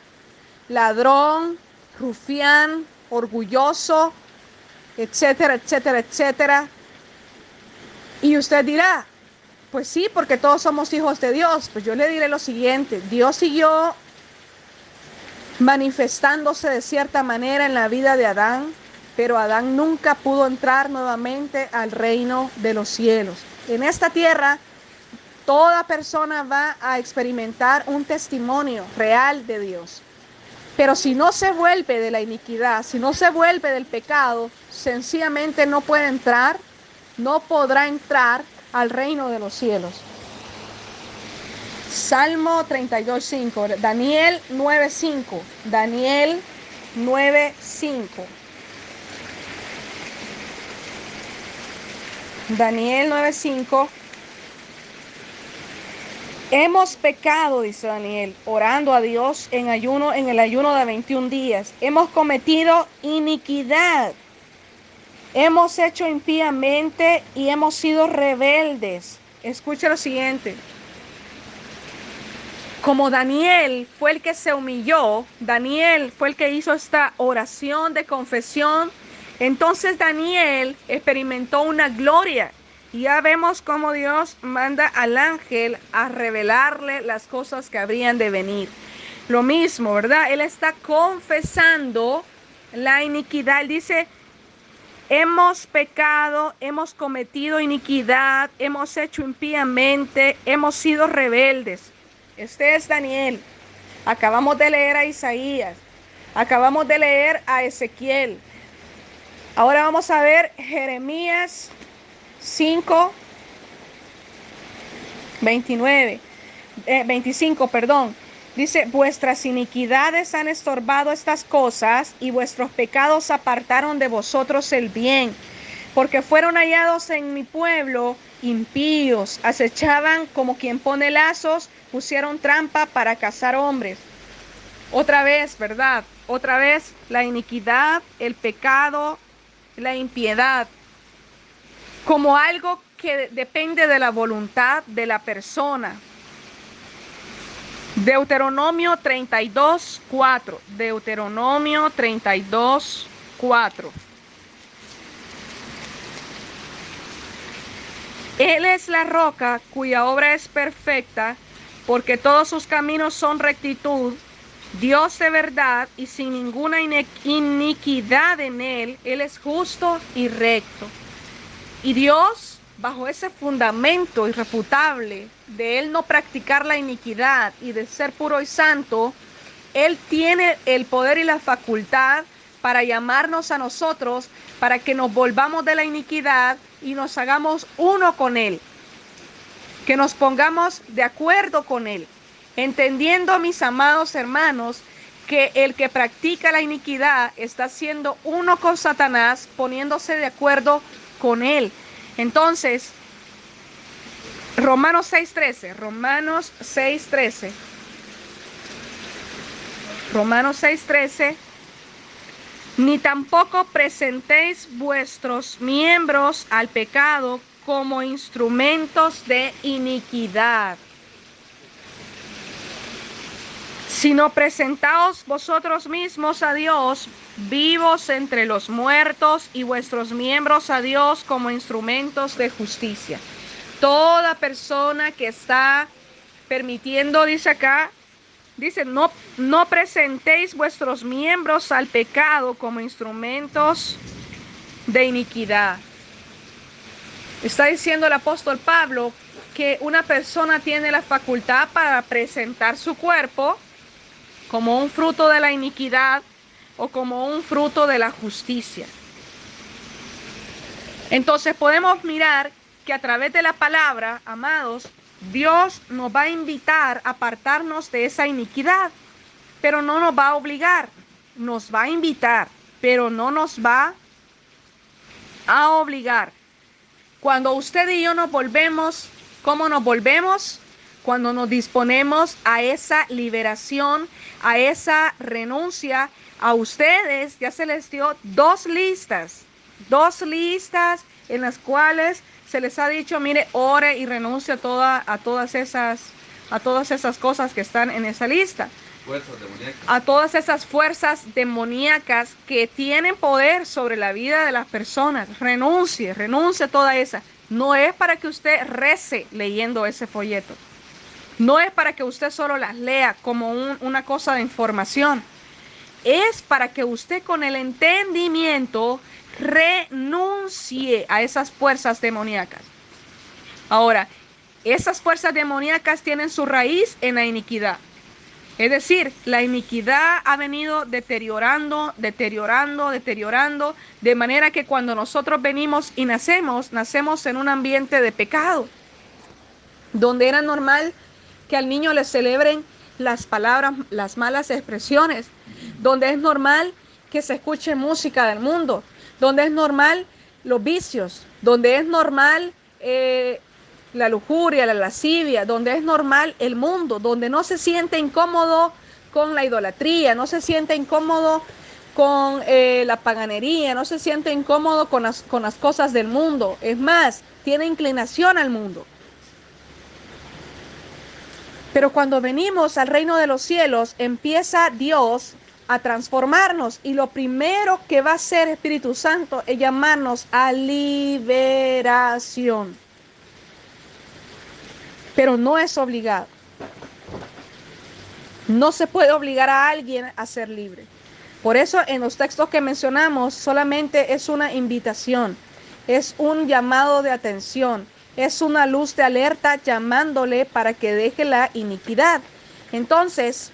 ladrón, rufián, orgulloso, etcétera, etcétera, etcétera. Y usted dirá, pues sí, porque todos somos hijos de Dios. Pues yo le diré lo siguiente: Dios siguió manifestándose de cierta manera en la vida de Adán, pero Adán nunca pudo entrar nuevamente al reino de los cielos. En esta tierra, toda persona va a experimentar un testimonio real de Dios. Pero si no se vuelve de la iniquidad, si no se vuelve del pecado, sencillamente no puede entrar, no podrá entrar al reino de los cielos. Salmo 32:5, Daniel 9:5, Daniel 9:5. Daniel 9:5. Hemos pecado, dice Daniel, orando a Dios en el ayuno de 21 días. Hemos cometido iniquidad. Hemos hecho impíamente y hemos sido rebeldes. Escucha lo siguiente. Como Daniel fue el que se humilló, Daniel fue el que hizo esta oración de confesión, entonces Daniel experimentó una gloria. Y ya vemos cómo Dios manda al ángel a revelarle las cosas que habrían de venir. Lo mismo, ¿verdad? Él está confesando la iniquidad. Él dice: hemos pecado, hemos cometido iniquidad, hemos hecho impíamente, hemos sido rebeldes. Este es Daniel. Acabamos de leer a Isaías. Acabamos de leer a Ezequiel. Ahora vamos a ver Jeremías 5, 25, perdón. Dice: vuestras iniquidades han estorbado estas cosas y vuestros pecados apartaron de vosotros el bien. Porque fueron hallados en mi pueblo impíos, acechaban como quien pone lazos, pusieron trampa para cazar hombres. Otra vez, ¿verdad? Otra vez la iniquidad, el pecado, la impiedad, como algo que depende de la voluntad de la persona. Deuteronomio 32:4. Deuteronomio 32:4. Él es la roca cuya obra es perfecta, porque todos sus caminos son rectitud, Dios de verdad y sin ninguna iniquidad en él. Él es justo y recto. Y Dios, bajo ese fundamento irrefutable de él no practicar la iniquidad y de ser puro y santo, él tiene el poder y la facultad para llamarnos a nosotros, para que nos volvamos de la iniquidad y nos hagamos uno con él, que nos pongamos de acuerdo con él, entendiendo, mis amados hermanos, que el que practica la iniquidad está siendo uno con Satanás, poniéndose de acuerdo con él. Entonces, Romanos 6:13, Romanos 6:13, Romanos 6:13. Ni tampoco presentéis vuestros miembros al pecado como instrumentos de iniquidad, sino presentaos vosotros mismos a Dios vivos entre los muertos y vuestros miembros a Dios como instrumentos de justicia. Toda persona que está permitiendo, dice acá, dice: no presentéis vuestros miembros al pecado como instrumentos de iniquidad. Está diciendo el apóstol Pablo que una persona tiene la facultad para presentar su cuerpo como un fruto de la iniquidad o como un fruto de la justicia. Entonces podemos mirar que a través de la palabra, amados, Dios nos va a invitar a apartarnos de esa iniquidad, pero no nos va a obligar. Nos va a invitar, pero no nos va a obligar. Cuando usted y yo nos volvemos, ¿cómo nos volvemos? Cuando nos disponemos a esa liberación, a esa renuncia. A ustedes ya se les dio dos listas en las cuales se les ha dicho, mire, ore y renuncie a todas esas cosas que están en esa lista. A todas esas fuerzas demoníacas que tienen poder sobre la vida de las personas. Renuncie a toda esa. No es para que usted rece leyendo ese folleto. No es para que usted solo las lea como una cosa de información. Es para que usted con el entendimiento renuncie a esas fuerzas demoníacas. Ahora, esas fuerzas demoníacas tienen su raíz en la iniquidad. Es decir, la iniquidad ha venido deteriorando, de manera que cuando nosotros venimos y nacemos en un ambiente de pecado, donde era normal que al niño le celebren las palabras, las malas expresiones, donde es normal que se escuche música del mundo, donde es normal los vicios, donde es normal la lujuria, la lascivia, donde es normal el mundo, donde no se siente incómodo con la idolatría, no se siente incómodo con la paganería, no se siente incómodo con las cosas del mundo. Es más, tiene inclinación al mundo. Pero cuando venimos al reino de los cielos, empieza Dios a transformarnos y lo primero que va a hacer Espíritu Santo es llamarnos a liberación. Pero no es obligado. No se puede obligar a alguien a ser libre. Por eso en los textos que mencionamos solamente es una invitación, es un llamado de atención, es una luz de alerta llamándole para que deje la iniquidad. Entonces,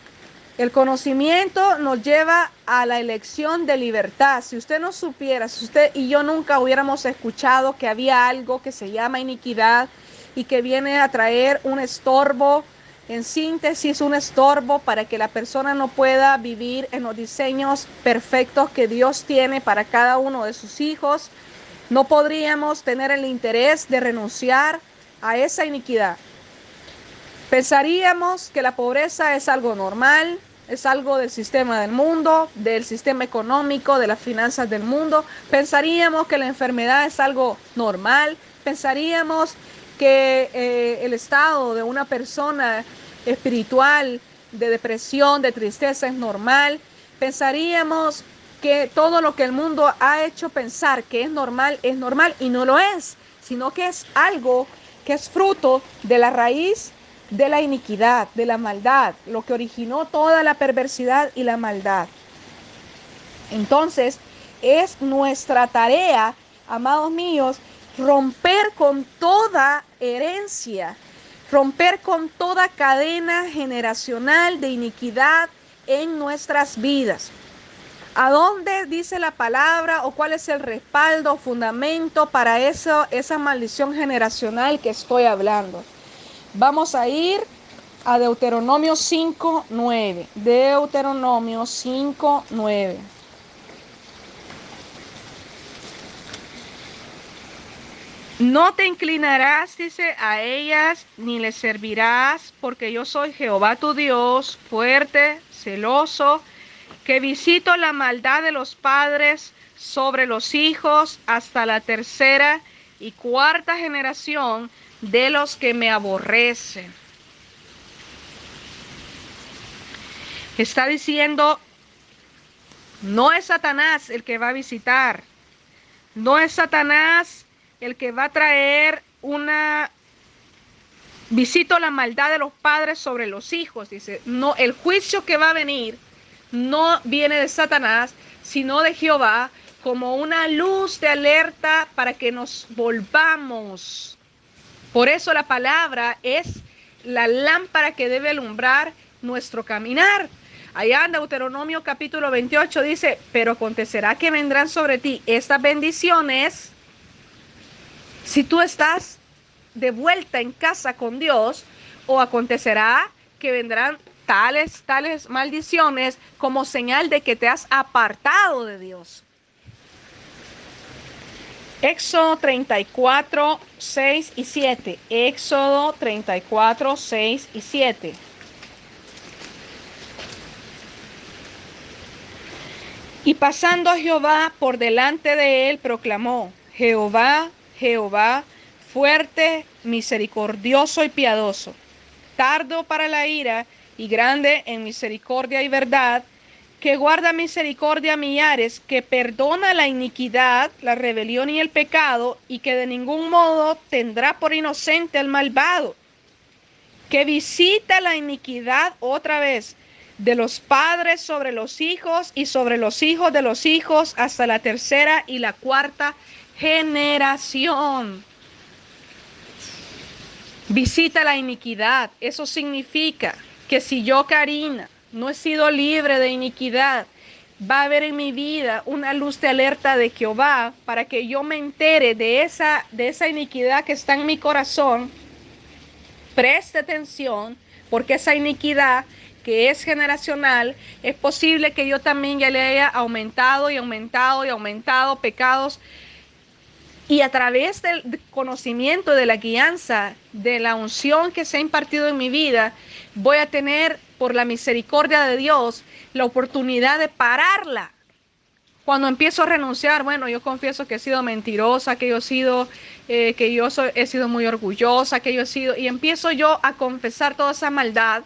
el conocimiento nos lleva a la elección de libertad. Si usted no supiera, si usted y yo nunca hubiéramos escuchado que había algo que se llama iniquidad y que viene a traer un estorbo, en síntesis, un estorbo para que la persona no pueda vivir en los diseños perfectos que Dios tiene para cada uno de sus hijos, no podríamos tener el interés de renunciar a esa iniquidad. Pensaríamos que la pobreza es algo normal, es algo del sistema del mundo, del sistema económico, de las finanzas del mundo. Pensaríamos que la enfermedad es algo normal. Pensaríamos que el estado de una persona espiritual, de depresión, de tristeza es normal. Pensaríamos que todo lo que el mundo ha hecho pensar que es normal y no lo es, sino que es algo que es fruto de la raíz de la iniquidad, de la maldad, lo que originó toda la perversidad y la maldad. Entonces, es nuestra tarea, amados míos, romper con toda herencia, romper con toda cadena generacional de iniquidad en nuestras vidas. ¿A dónde dice la palabra o cuál es el respaldo, fundamento para esa maldición generacional que estoy hablando? Vamos a ir a Deuteronomio 5:9. Deuteronomio 5:9. No te inclinarás, dice, a ellas, ni les servirás, porque yo soy Jehová tu Dios, fuerte, celoso, que visito la maldad de los padres sobre los hijos hasta la tercera y cuarta generación de los que me aborrecen. Está diciendo, no es Satanás el que va a visitar, no es Satanás el que va a traer visito la maldad de los padres sobre los hijos, dice, no, el juicio que va a venir no viene de Satanás, sino de Jehová, como una luz de alerta para que nos volvamos Por eso la palabra es la lámpara que debe alumbrar nuestro caminar. Allá en Deuteronomio capítulo 28 dice, pero acontecerá que vendrán sobre ti estas bendiciones si tú estás de vuelta en casa con Dios, o acontecerá que vendrán tales maldiciones como señal de que te has apartado de Dios. Éxodo 34, 6 y 7. Éxodo 34, 6 y 7. Y pasando a Jehová por delante de él, proclamó, Jehová, Jehová, fuerte, misericordioso y piadoso, tardo para la ira y grande en misericordia y verdad, que guarda misericordia a millares, que perdona la iniquidad, la rebelión y el pecado, y que de ningún modo tendrá por inocente al malvado, que visita la iniquidad otra vez de los padres sobre los hijos y sobre los hijos de los hijos hasta la tercera y la cuarta generación. Visita la iniquidad. Eso significa que si yo, Karina, no he sido libre de iniquidad, va a haber en mi vida una luz de alerta de Jehová para que yo me entere de esa iniquidad que está en mi corazón. Preste atención, porque esa iniquidad que es generacional, es posible que yo también ya le haya aumentado y aumentado y aumentado pecados. Y a través del conocimiento, de la guianza, de la unción que se ha impartido en mi vida, voy a tener, por la misericordia de Dios, la oportunidad de pararla. Cuando empiezo a renunciar, bueno, yo confieso que he sido mentirosa, que yo he sido muy orgullosa, y empiezo yo a confesar toda esa maldad.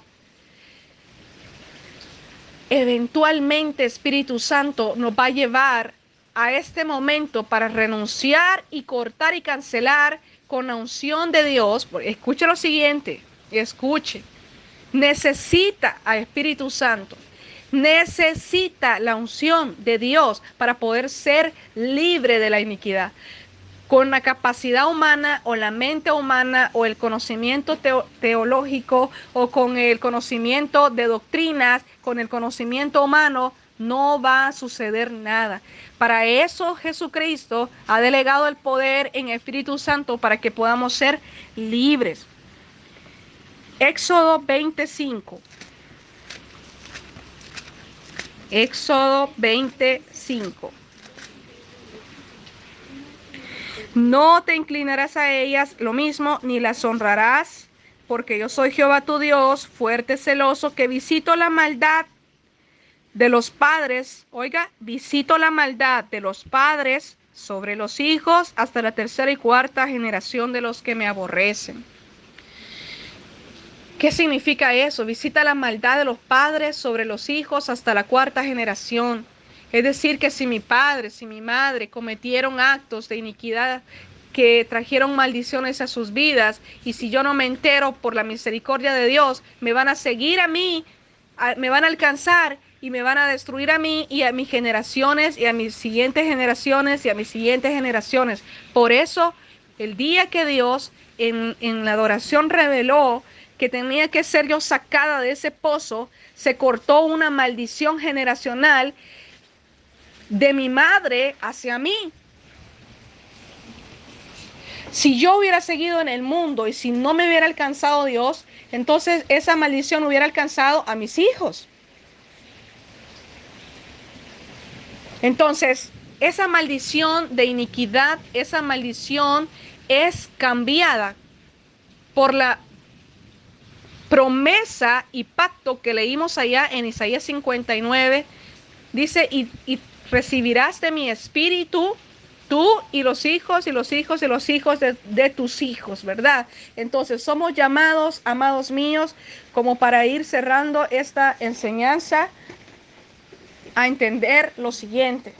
Eventualmente Espíritu Santo nos va a llevar a este momento para renunciar y cortar y cancelar con la unción de Dios. Escuche lo siguiente, escuche. Necesita a Espíritu Santo. Necesita la unción de Dios para poder ser libre de la iniquidad. Con la capacidad humana o la mente humana o el conocimiento teológico o con el conocimiento de doctrinas, con el conocimiento humano, no va a suceder nada. Para eso Jesucristo ha delegado el poder en Espíritu Santo para que podamos ser libres. Éxodo 25. Éxodo 25. No te inclinarás a ellas lo mismo, ni las honrarás, porque yo soy Jehová tu Dios, fuerte, celoso, que visito la maldad de los padres. Oiga, visito la maldad de los padres sobre los hijos hasta la tercera y cuarta generación de los que me aborrecen. ¿Qué significa eso? Visita la maldad de los padres sobre los hijos hasta la cuarta generación. Es decir, que si mi padre, si mi madre cometieron actos de iniquidad que trajeron maldiciones a sus vidas, y si yo no me entero por la misericordia de Dios, me van a seguir a mí, me van a alcanzar y me van a destruir a mí y a mis generaciones y a mis siguientes generaciones y a mis siguientes generaciones. Por eso, el día que Dios en la adoración reveló que tenía que ser yo sacada de ese pozo, se cortó una maldición generacional de mi madre hacia mí. Si yo hubiera seguido en el mundo y si no me hubiera alcanzado Dios, entonces esa maldición hubiera alcanzado a mis hijos. Entonces, esa maldición de iniquidad, esa maldición es cambiada por la promesa y pacto que leímos allá en Isaías 59. Dice, y recibirás de mi espíritu tú y los hijos y los hijos y los hijos de tus hijos, ¿verdad? Entonces somos llamados, amados míos, como para ir cerrando esta enseñanza, a entender lo siguiente: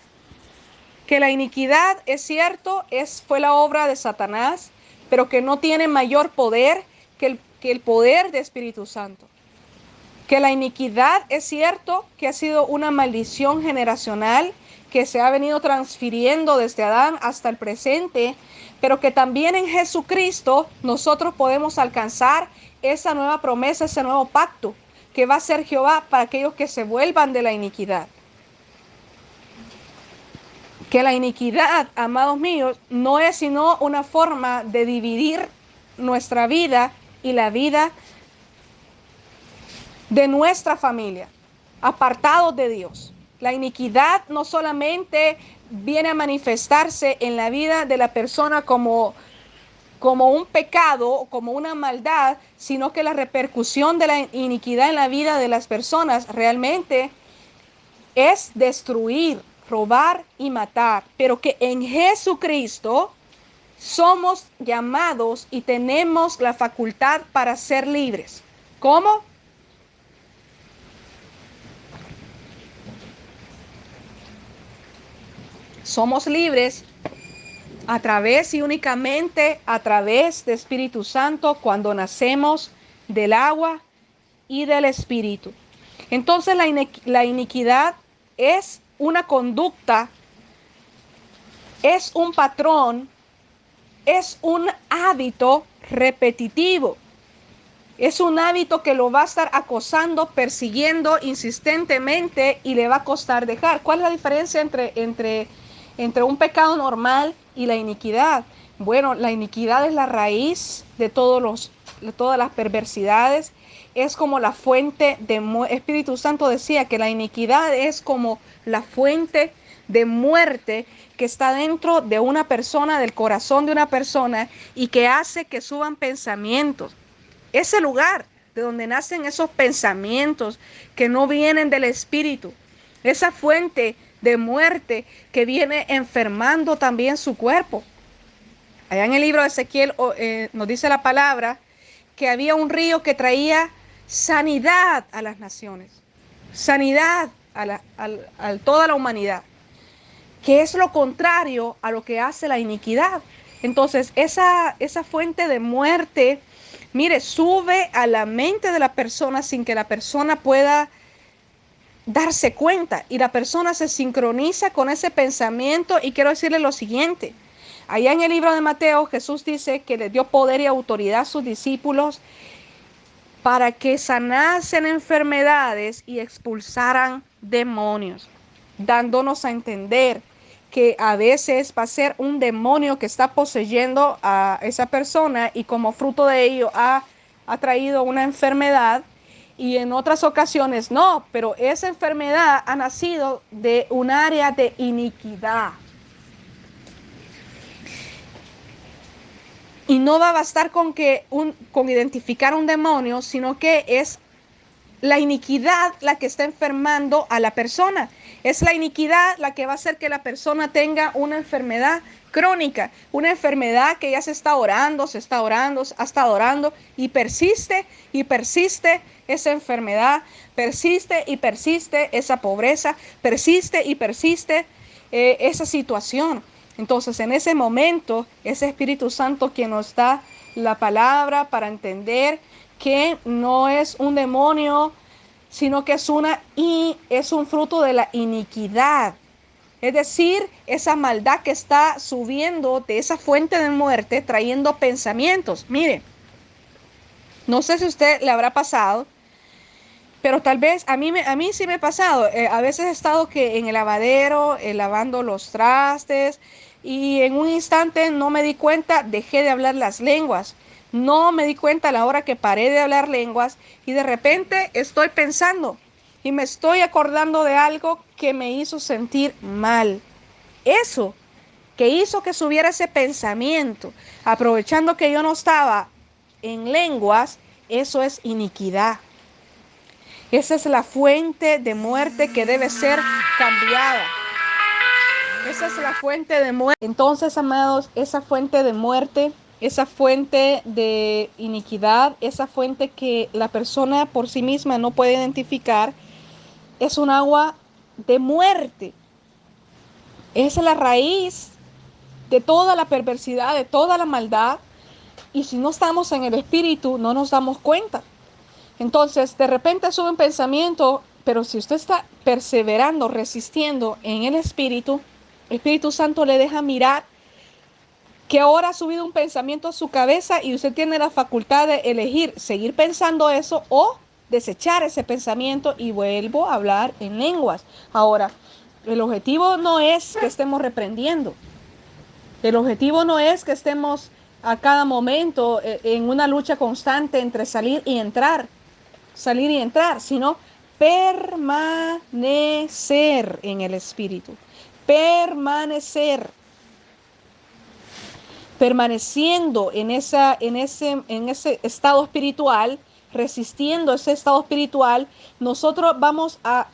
que la iniquidad, es cierto, fue la obra de Satanás, pero que no tiene mayor poder que el poder de Espíritu Santo. Que la iniquidad, es cierto, que ha sido una maldición generacional, que se ha venido transfiriendo desde Adán hasta el presente, pero que también en Jesucristo nosotros podemos alcanzar esa nueva promesa, ese nuevo pacto que va a ser Jehová para aquellos que se vuelvan de la iniquidad. Que la iniquidad, amados míos, no es sino una forma de dividir nuestra vida y la vida de nuestra familia, apartados de Dios. La iniquidad no solamente viene a manifestarse en la vida de la persona como un pecado, como una maldad, sino que la repercusión de la iniquidad en la vida de las personas realmente es destruir, robar y matar, pero que en Jesucristo somos llamados y tenemos la facultad para ser libres. ¿Cómo? Somos libres a través y únicamente a través de Espíritu Santo cuando nacemos del agua y del Espíritu. Entonces la iniquidad es una conducta, es un patrón, es un hábito repetitivo. Es un hábito que lo va a estar acosando, persiguiendo insistentemente y le va a costar dejar. ¿Cuál es la diferencia entre un pecado normal y la iniquidad? Bueno, la iniquidad es la raíz de todas las perversidades. Es como la fuente de Espíritu Santo decía que la iniquidad es como la fuente de muerte que está dentro de una persona, del corazón de una persona, y que hace que suban pensamientos. Ese lugar de donde nacen esos pensamientos que no vienen del espíritu, esa fuente de muerte que viene enfermando también su cuerpo. Allá en el libro de Ezequiel nos dice la palabra que había un río que traía sanidad a las naciones, sanidad a toda la humanidad, que es lo contrario a lo que hace la iniquidad. Entonces, esa fuente de muerte, mire, sube a la mente de la persona sin que la persona pueda darse cuenta, y la persona se sincroniza con ese pensamiento. Y quiero decirle lo siguiente: allá en el libro de Mateo, Jesús dice que le dio poder y autoridad a sus discípulos para que sanasen enfermedades y expulsaran demonios, dándonos a entender que a veces va a ser un demonio que está poseyendo a esa persona y como fruto de ello ha traído una enfermedad, y en otras ocasiones no, pero esa enfermedad ha nacido de un área de iniquidad. Y no va a bastar con identificar un demonio, sino que es la iniquidad la que está enfermando a la persona. Es la iniquidad la que va a hacer que la persona tenga una enfermedad crónica, una enfermedad que ya se está orando, ha estado orando y persiste esa enfermedad, persiste y persiste esa pobreza, persiste y persiste esa situación. Entonces, en ese momento, ese Espíritu Santo quien nos da la palabra para entender que no es un demonio, sino que es un fruto de la iniquidad. Es decir, esa maldad que está subiendo de esa fuente de muerte, trayendo pensamientos. Mire, no sé si a usted le habrá pasado, pero tal vez a mí sí me ha pasado. A veces he estado que en el lavadero, lavando los trastes, y en un instante no me di cuenta, dejé de hablar las lenguas. No me di cuenta a la hora que paré de hablar lenguas, y de repente estoy pensando y me estoy acordando de algo que me hizo sentir mal. Eso que hizo que subiera ese pensamiento, aprovechando que yo no estaba en lenguas, eso es iniquidad. Esa es la fuente de muerte que debe ser cambiada. Esa es la fuente de muerte. Entonces, amados, esa fuente de muerte, esa fuente de iniquidad, esa fuente que la persona por sí misma no puede identificar, es un agua de muerte. Es la raíz de toda la perversidad, de toda la maldad. Y si no estamos en el espíritu, no nos damos cuenta. Entonces, de repente sube un pensamiento, pero si usted está perseverando, resistiendo en el Espíritu Santo le deja mirar que ahora ha subido un pensamiento a su cabeza y usted tiene la facultad de elegir seguir pensando eso o desechar ese pensamiento y vuelvo a hablar en lenguas. Ahora, el objetivo no es que estemos reprendiendo. El objetivo no es que estemos a cada momento en una lucha constante entre salir y entrar, sino permanecer en el Espíritu, permanecer, permaneciendo en ese estado espiritual, resistiendo ese estado espiritual, nosotros vamos a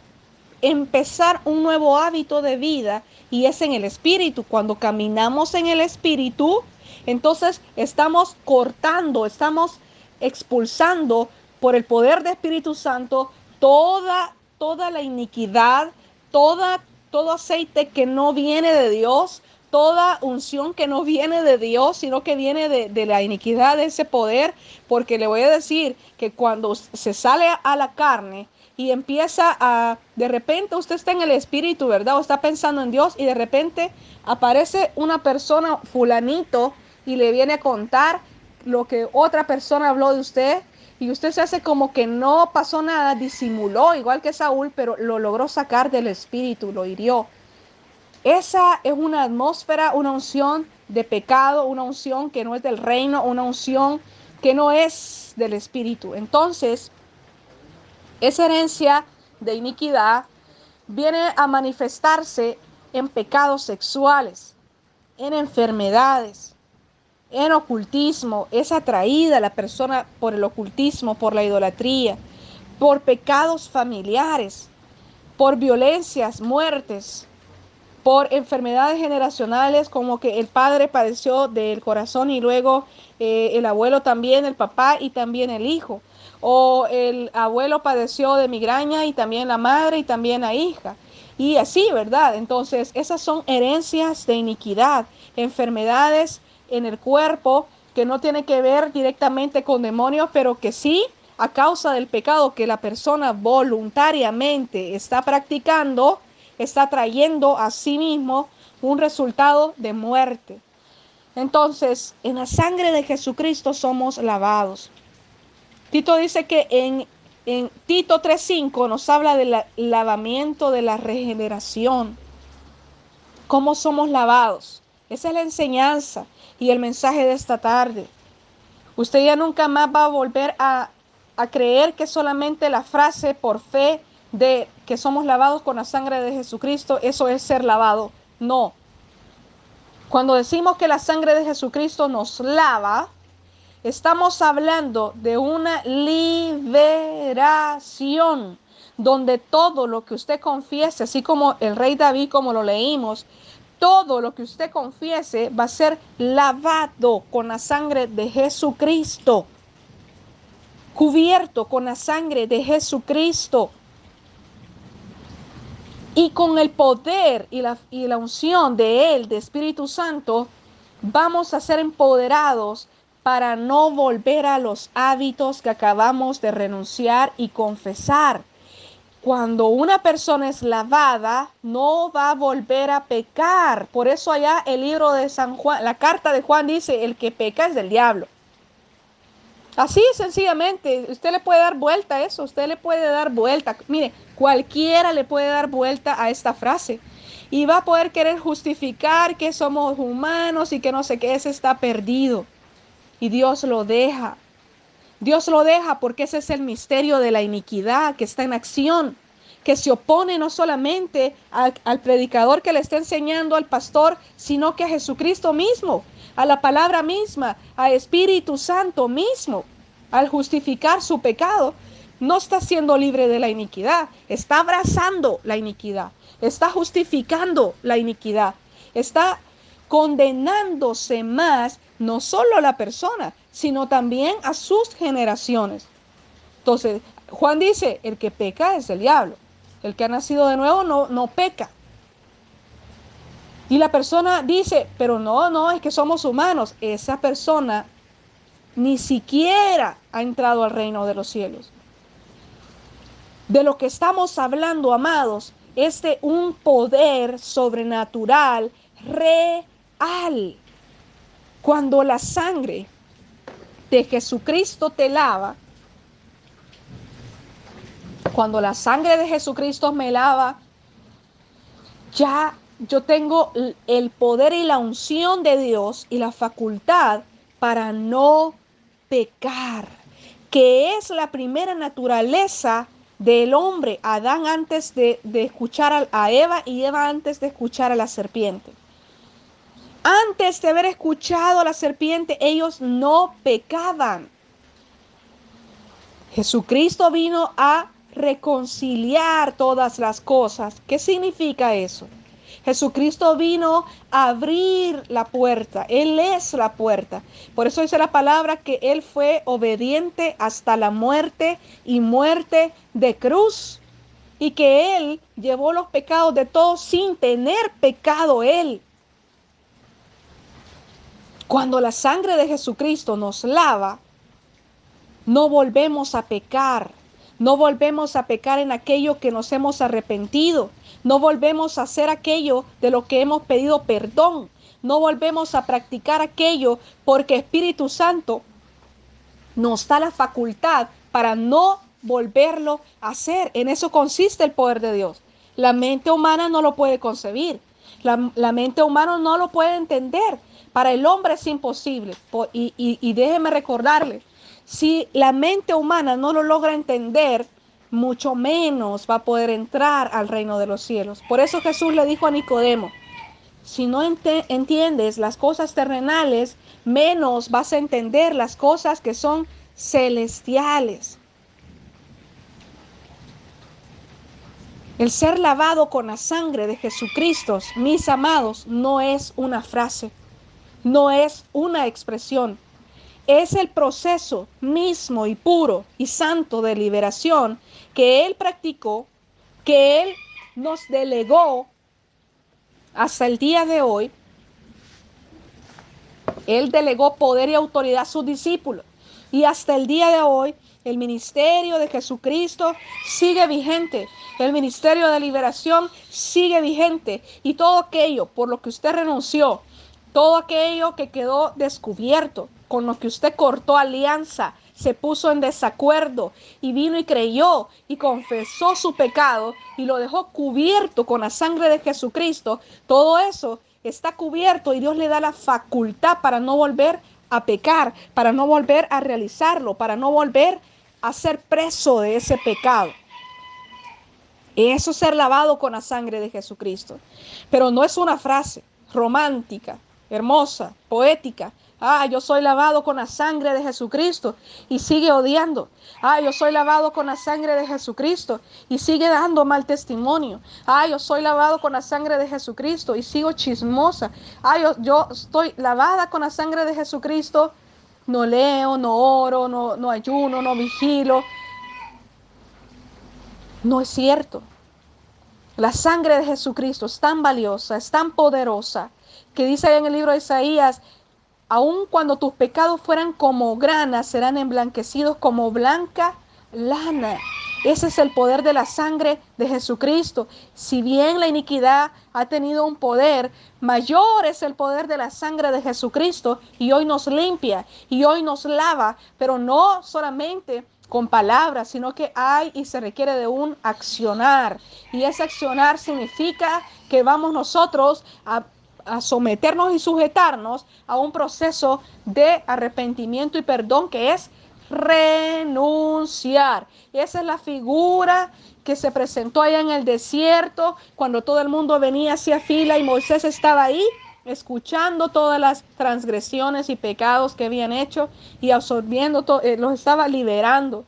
empezar un nuevo hábito de vida y es en el Espíritu. Cuando caminamos en el Espíritu, entonces estamos cortando, estamos expulsando por el poder del Espíritu Santo toda la iniquidad, todo aceite que no viene de Dios, toda unción que no viene de Dios, sino que viene de la iniquidad, de ese poder, porque le voy a decir que cuando se sale a la carne y empieza de repente usted está en el Espíritu, ¿verdad? O está pensando en Dios y de repente aparece una persona, fulanito, y le viene a contar lo que otra persona habló de usted y usted se hace como que no pasó nada, disimuló igual que Saúl, pero lo logró sacar del Espíritu, lo hirió. Esa es una atmósfera, una unción de pecado, una unción que no es del reino, una unción que no es del Espíritu. Entonces, esa herencia de iniquidad viene a manifestarse en pecados sexuales, en enfermedades, en ocultismo. Es atraída la persona por el ocultismo, por la idolatría, por pecados familiares, por violencias, muertes, por enfermedades generacionales, como que el padre padeció del corazón y luego el abuelo también, el papá y también el hijo. O el abuelo padeció de migraña y también la madre y también la hija. Y así, ¿verdad? Entonces, esas son herencias de iniquidad, enfermedades en el cuerpo que no tienen que ver directamente con demonios, pero que sí, a causa del pecado que la persona voluntariamente está practicando, está trayendo a sí mismo un resultado de muerte. Entonces, en la sangre de Jesucristo somos lavados. Tito dice que en Tito 3:5 nos habla del lavamiento, de la regeneración. ¿Cómo somos lavados? Esa es la enseñanza y el mensaje de esta tarde. Usted ya nunca más va a volver a creer que solamente la frase por fe de que somos lavados con la sangre de Jesucristo, eso es ser lavado. No. Cuando decimos que la sangre de Jesucristo nos lava, estamos hablando de una liberación, donde todo lo que usted confiese, así como el rey David, como lo leímos, todo lo que usted confiese va a ser lavado con la sangre de Jesucristo, cubierto con la sangre de Jesucristo. Y con el poder y la unción de Él, de Espíritu Santo, vamos a ser empoderados para no volver a los hábitos que acabamos de renunciar y confesar. Cuando una persona es lavada, no va a volver a pecar. Por eso allá el libro de San Juan, la carta de Juan dice, el que peca es del diablo. Así sencillamente, usted le puede dar vuelta a eso, usted le puede dar vuelta. Mire, cualquiera le puede dar vuelta a esta frase y va a poder querer justificar que somos humanos y que no sé qué, ese está perdido. Y Dios lo deja. Dios lo deja porque ese es el misterio de la iniquidad que está en acción, que se opone no solamente al predicador que le está enseñando al pastor, sino que a Jesucristo mismo, a la palabra misma, al Espíritu Santo mismo. Al justificar su pecado, no está siendo libre de la iniquidad, está abrazando la iniquidad, está justificando la iniquidad, está condenándose más no solo a la persona, sino también a sus generaciones. Entonces, Juan dice, el que peca es el diablo. El que ha nacido de nuevo no peca. Y la persona dice, pero no, es que somos humanos. Esa persona ni siquiera ha entrado al reino de los cielos. De lo que estamos hablando, amados, es de un poder sobrenatural real. Cuando la sangre de Jesucristo te lava, cuando la sangre de Jesucristo me lava, ya yo tengo el poder y la unción de Dios y la facultad para no pecar, que es la primera naturaleza del hombre, Adán antes de escuchar a Eva y Eva antes de escuchar a la serpiente. Antes de haber escuchado a la serpiente, ellos no pecaban. Jesucristo vino a reconciliar todas las cosas. ¿Qué significa eso? Jesucristo vino a abrir la puerta. Él es la puerta. Por eso dice la palabra que Él fue obediente hasta la muerte y muerte de cruz. Y que Él llevó los pecados de todos sin tener pecado Él. Cuando la sangre de Jesucristo nos lava, no volvemos a pecar. No volvemos a pecar en aquello que nos hemos arrepentido. No volvemos a hacer aquello de lo que hemos pedido perdón. No volvemos a practicar aquello porque Espíritu Santo nos da la facultad para no volverlo a hacer. En eso consiste el poder de Dios. La mente humana no lo puede concebir. La mente humana no lo puede entender. Para el hombre es imposible. Y déjeme recordarle, si la mente humana no lo logra entender, mucho menos va a poder entrar al reino de los cielos. Por eso Jesús le dijo a Nicodemo, si no entiendes las cosas terrenales, menos vas a entender las cosas que son celestiales. El ser lavado con la sangre de Jesucristo, mis amados, no es una frase, no es una expresión. Es el proceso mismo y puro y santo de liberación que Él practicó, que Él nos delegó hasta el día de hoy. Él delegó poder y autoridad a sus discípulos. Y hasta el día de hoy, el ministerio de Jesucristo sigue vigente. El ministerio de liberación sigue vigente. Y todo aquello por lo que usted renunció, todo aquello que quedó descubierto, con lo que usted cortó alianza, se puso en desacuerdo y vino y creyó y confesó su pecado y lo dejó cubierto con la sangre de Jesucristo, todo eso está cubierto y Dios le da la facultad para no volver a pecar, para no volver a realizarlo, para no volver a ser preso de ese pecado. Eso es ser lavado con la sangre de Jesucristo. Pero no es una frase romántica, hermosa, poética. Yo soy lavado con la sangre de Jesucristo y sigue odiando. Yo soy lavado con la sangre de Jesucristo y sigue dando mal testimonio. Yo soy lavado con la sangre de Jesucristo y sigo chismosa. Yo estoy lavada con la sangre de Jesucristo. No leo, no oro, no ayuno, no vigilo. No es cierto. La sangre de Jesucristo es tan valiosa, es tan poderosa, que dice ahí en el libro de Isaías, aun cuando tus pecados fueran como grana, serán emblanquecidos como blanca lana. Ese es el poder de la sangre de Jesucristo. Si bien la iniquidad ha tenido un poder, mayor es el poder de la sangre de Jesucristo y hoy nos limpia y hoy nos lava, pero no solamente con palabras, sino que hay y se requiere de un accionar. Y ese accionar significa que vamos nosotros a someternos y sujetarnos a un proceso de arrepentimiento y perdón que es renunciar. Esa es la figura que se presentó allá en el desierto cuando todo el mundo venía hacia fila y Moisés estaba ahí escuchando todas las transgresiones y pecados que habían hecho y absorbiendo, los estaba liberando,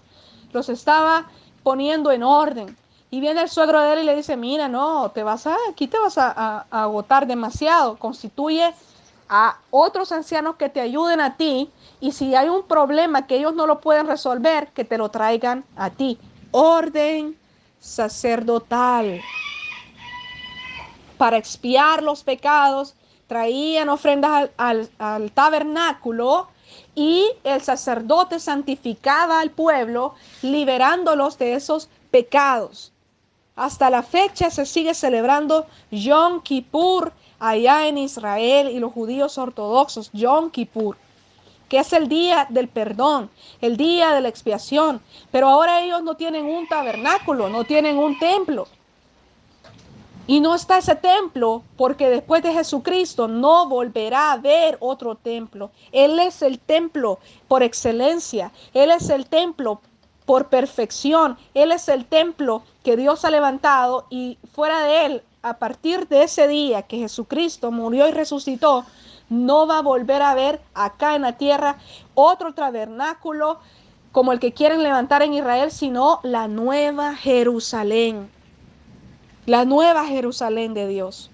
los estaba poniendo en orden. Y viene el suegro de él y le dice, mira, no, aquí te vas a agotar demasiado, constituye a otros ancianos que te ayuden a ti y si hay un problema que ellos no lo pueden resolver, que te lo traigan a ti. Orden sacerdotal. Para expiar los pecados, traían ofrendas al tabernáculo y el sacerdote santificaba al pueblo, liberándolos de esos pecados. Hasta la fecha se sigue celebrando Yom Kippur allá en Israel y los judíos ortodoxos, Yom Kippur, que es el día del perdón, el día de la expiación. Pero ahora ellos no tienen un tabernáculo, no tienen un templo. Y no está ese templo porque después de Jesucristo no volverá a haber otro templo. Él es el templo por excelencia. Él es el templo por perfección. Él es el templo que Dios ha levantado, y fuera de él, a partir de ese día que Jesucristo murió y resucitó, no va a volver a haber acá en la tierra otro tabernáculo como el que quieren levantar en Israel, sino la nueva Jerusalén. La nueva Jerusalén de Dios.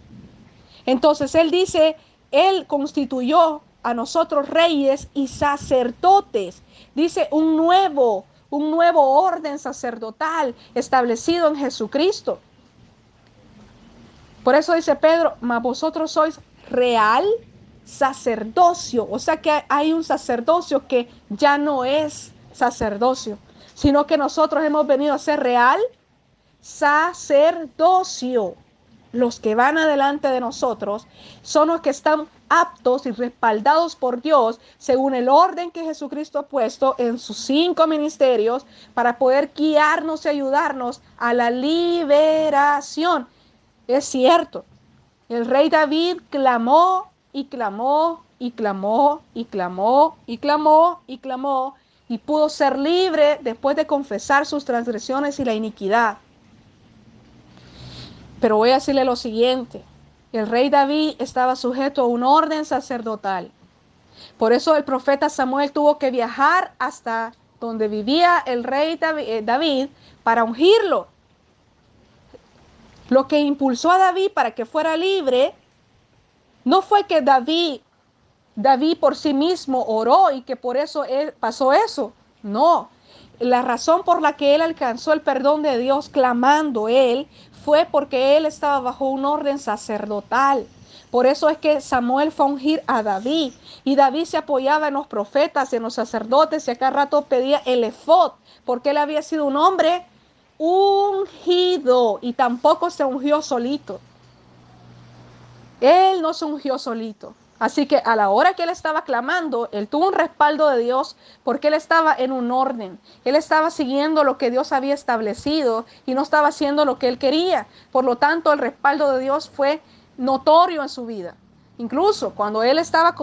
Entonces Él dice, Él constituyó a nosotros reyes y sacerdotes. Dice un nuevo orden sacerdotal establecido en Jesucristo. Por eso dice Pedro, mas vosotros sois real sacerdocio. O sea que hay un sacerdocio que ya no es sacerdocio, sino que nosotros hemos venido a ser real sacerdocio. Los que van adelante de nosotros son los que están aptos y respaldados por Dios según el orden que Jesucristo ha puesto en sus 5 ministerios para poder guiarnos y ayudarnos a la liberación. Es cierto, el rey David clamó y clamó y clamó y clamó y clamó y clamó y pudo ser libre después de confesar sus transgresiones y la iniquidad. Pero voy a decirle lo siguiente: el rey David estaba sujeto a un orden sacerdotal. Por eso el profeta Samuel tuvo que viajar hasta donde vivía el rey David para ungirlo. Lo que impulsó a David para que fuera libre no fue que David por sí mismo oró y que por eso pasó eso. No, la razón por la que él alcanzó el perdón de Dios clamando él fue porque él estaba bajo un orden sacerdotal. Por eso es que Samuel fue a ungir a David, y David se apoyaba en los profetas y en los sacerdotes, y a cada rato pedía el efod, porque él había sido un hombre ungido, y tampoco se ungió solito. Él no se ungió solito. Así que a la hora que él estaba clamando, él tuvo un respaldo de Dios porque él estaba en un orden. Él estaba siguiendo lo que Dios había establecido y no estaba haciendo lo que él quería. Por lo tanto, el respaldo de Dios fue notorio en su vida. Incluso cuando él estaba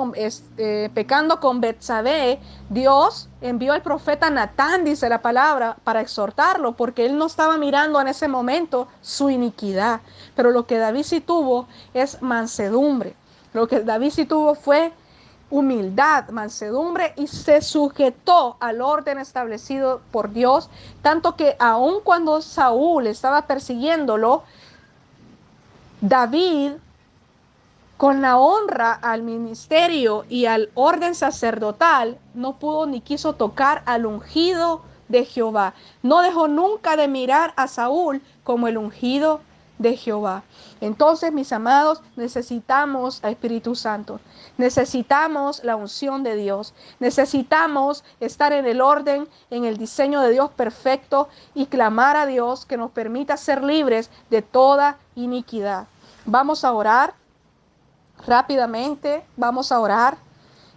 pecando con Betsabé, Dios envió al profeta Natán, dice la palabra, para exhortarlo, porque él no estaba mirando en ese momento su iniquidad. Pero lo que David sí tuvo es mansedumbre. Lo que David sí tuvo fue humildad, mansedumbre, y se sujetó al orden establecido por Dios, tanto que aun cuando Saúl estaba persiguiéndolo, David, con la honra al ministerio y al orden sacerdotal, no pudo ni quiso tocar al ungido de Jehová. No dejó nunca de mirar a Saúl como el ungido de Jehová. Entonces, mis amados, necesitamos a Espíritu Santo. Necesitamos la unción de Dios. Necesitamos estar en el orden, en el diseño de Dios perfecto, y clamar a Dios que nos permita ser libres de toda iniquidad. Vamos a orar. Rápidamente vamos a orar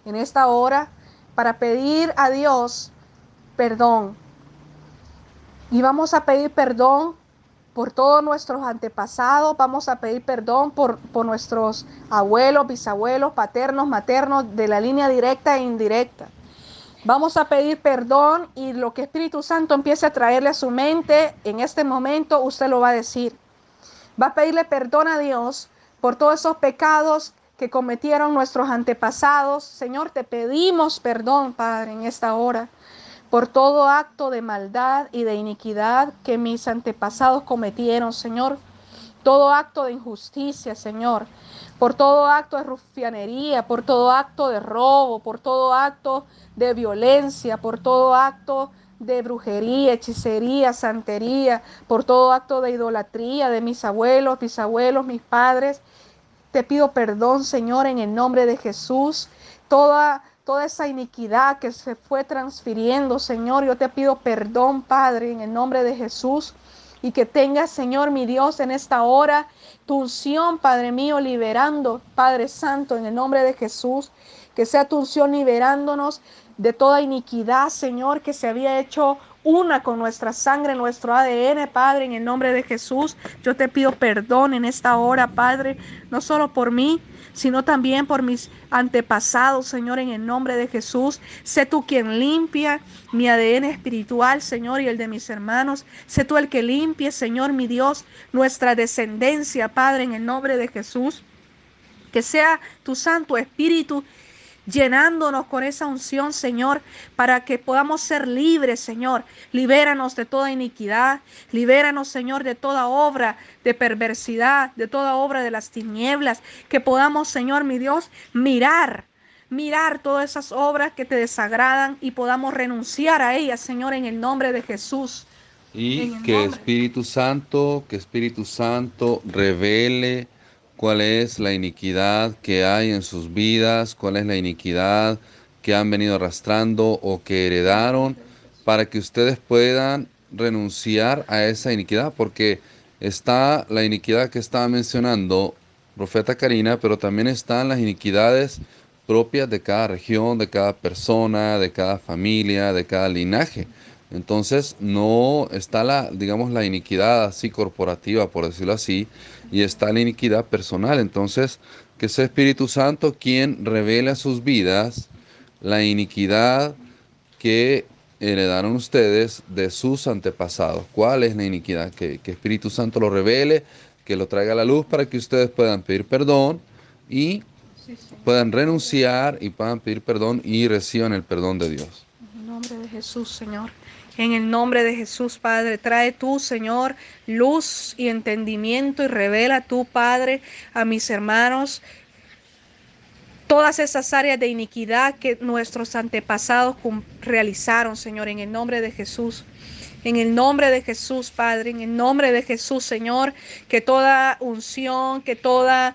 en esta hora para pedir a Dios perdón. Y vamos a pedir perdón por todos nuestros antepasados. Vamos a pedir perdón por nuestros abuelos, bisabuelos, paternos, maternos, de la línea directa e indirecta. Vamos a pedir perdón, y lo que Espíritu Santo empiece a traerle a su mente en este momento, usted lo va a decir. Va a pedirle perdón a Dios por todos esos pecados que cometieron nuestros antepasados. Señor, te pedimos perdón, Padre, en esta hora, por todo acto de maldad y de iniquidad que mis antepasados cometieron, Señor. Todo acto de injusticia, Señor. Por todo acto de rufianería, por todo acto de robo, por todo acto de violencia, por todo acto de brujería, hechicería, santería, por todo acto de idolatría de mis abuelos, bisabuelos, mis padres. Te pido perdón, Señor, en el nombre de Jesús. Toda esa iniquidad que se fue transfiriendo, Señor, yo te pido perdón, Padre, en el nombre de Jesús. y que tengas, Señor, mi Dios, en esta hora tu unción, Padre mío, liberando, Padre Santo, en el nombre de Jesús, que sea tu unción liberándonos de toda iniquidad, Señor, que se había hecho una con nuestra sangre, nuestro ADN, Padre, en el nombre de Jesús. Yo te pido perdón en esta hora, Padre, no solo por mí, sino también por mis antepasados, Señor, en el nombre de Jesús. Sé tú quien limpia mi ADN espiritual, Señor, y el de mis hermanos. Sé tú el que limpie, Señor, mi Dios, nuestra descendencia, Padre, en el nombre de Jesús. Que sea tu Santo Espíritu llenándonos con esa unción, Señor, para que podamos ser libres, Señor. Libéranos de toda iniquidad, libéranos, Señor, de toda obra de perversidad, de toda obra de las tinieblas, que podamos, Señor, mi Dios, mirar todas esas obras que te desagradan y podamos renunciar a ellas, Señor, en el nombre de Jesús. Y En el nombre. Que Espíritu Santo revele cuál es la iniquidad que hay en sus vidas, cuál es la iniquidad que han venido arrastrando o que heredaron, para que ustedes puedan renunciar a esa iniquidad, porque está la iniquidad que estaba mencionando profeta Karina, pero también están las iniquidades propias de cada región, de cada persona, de cada familia, de cada linaje. Entonces no está digamos, la iniquidad así corporativa, por decirlo así, y está la iniquidad personal. Entonces, que sea Espíritu Santo quien revele a sus vidas la iniquidad que heredaron ustedes de sus antepasados. ¿Cuál es la iniquidad? Que Espíritu Santo lo revele, que lo traiga a la luz para que ustedes puedan pedir perdón y Sí, Señor. puedan renunciar y puedan pedir perdón y reciban el perdón de Dios. En el nombre de Jesús, Señor. En el nombre de Jesús, Padre, trae tú, Señor, luz y entendimiento y revela tú, Padre, a mis hermanos todas esas áreas de iniquidad que nuestros antepasados realizaron, Señor, en el nombre de Jesús. En el nombre de Jesús, Padre, en el nombre de Jesús, Señor, que toda unción, que todo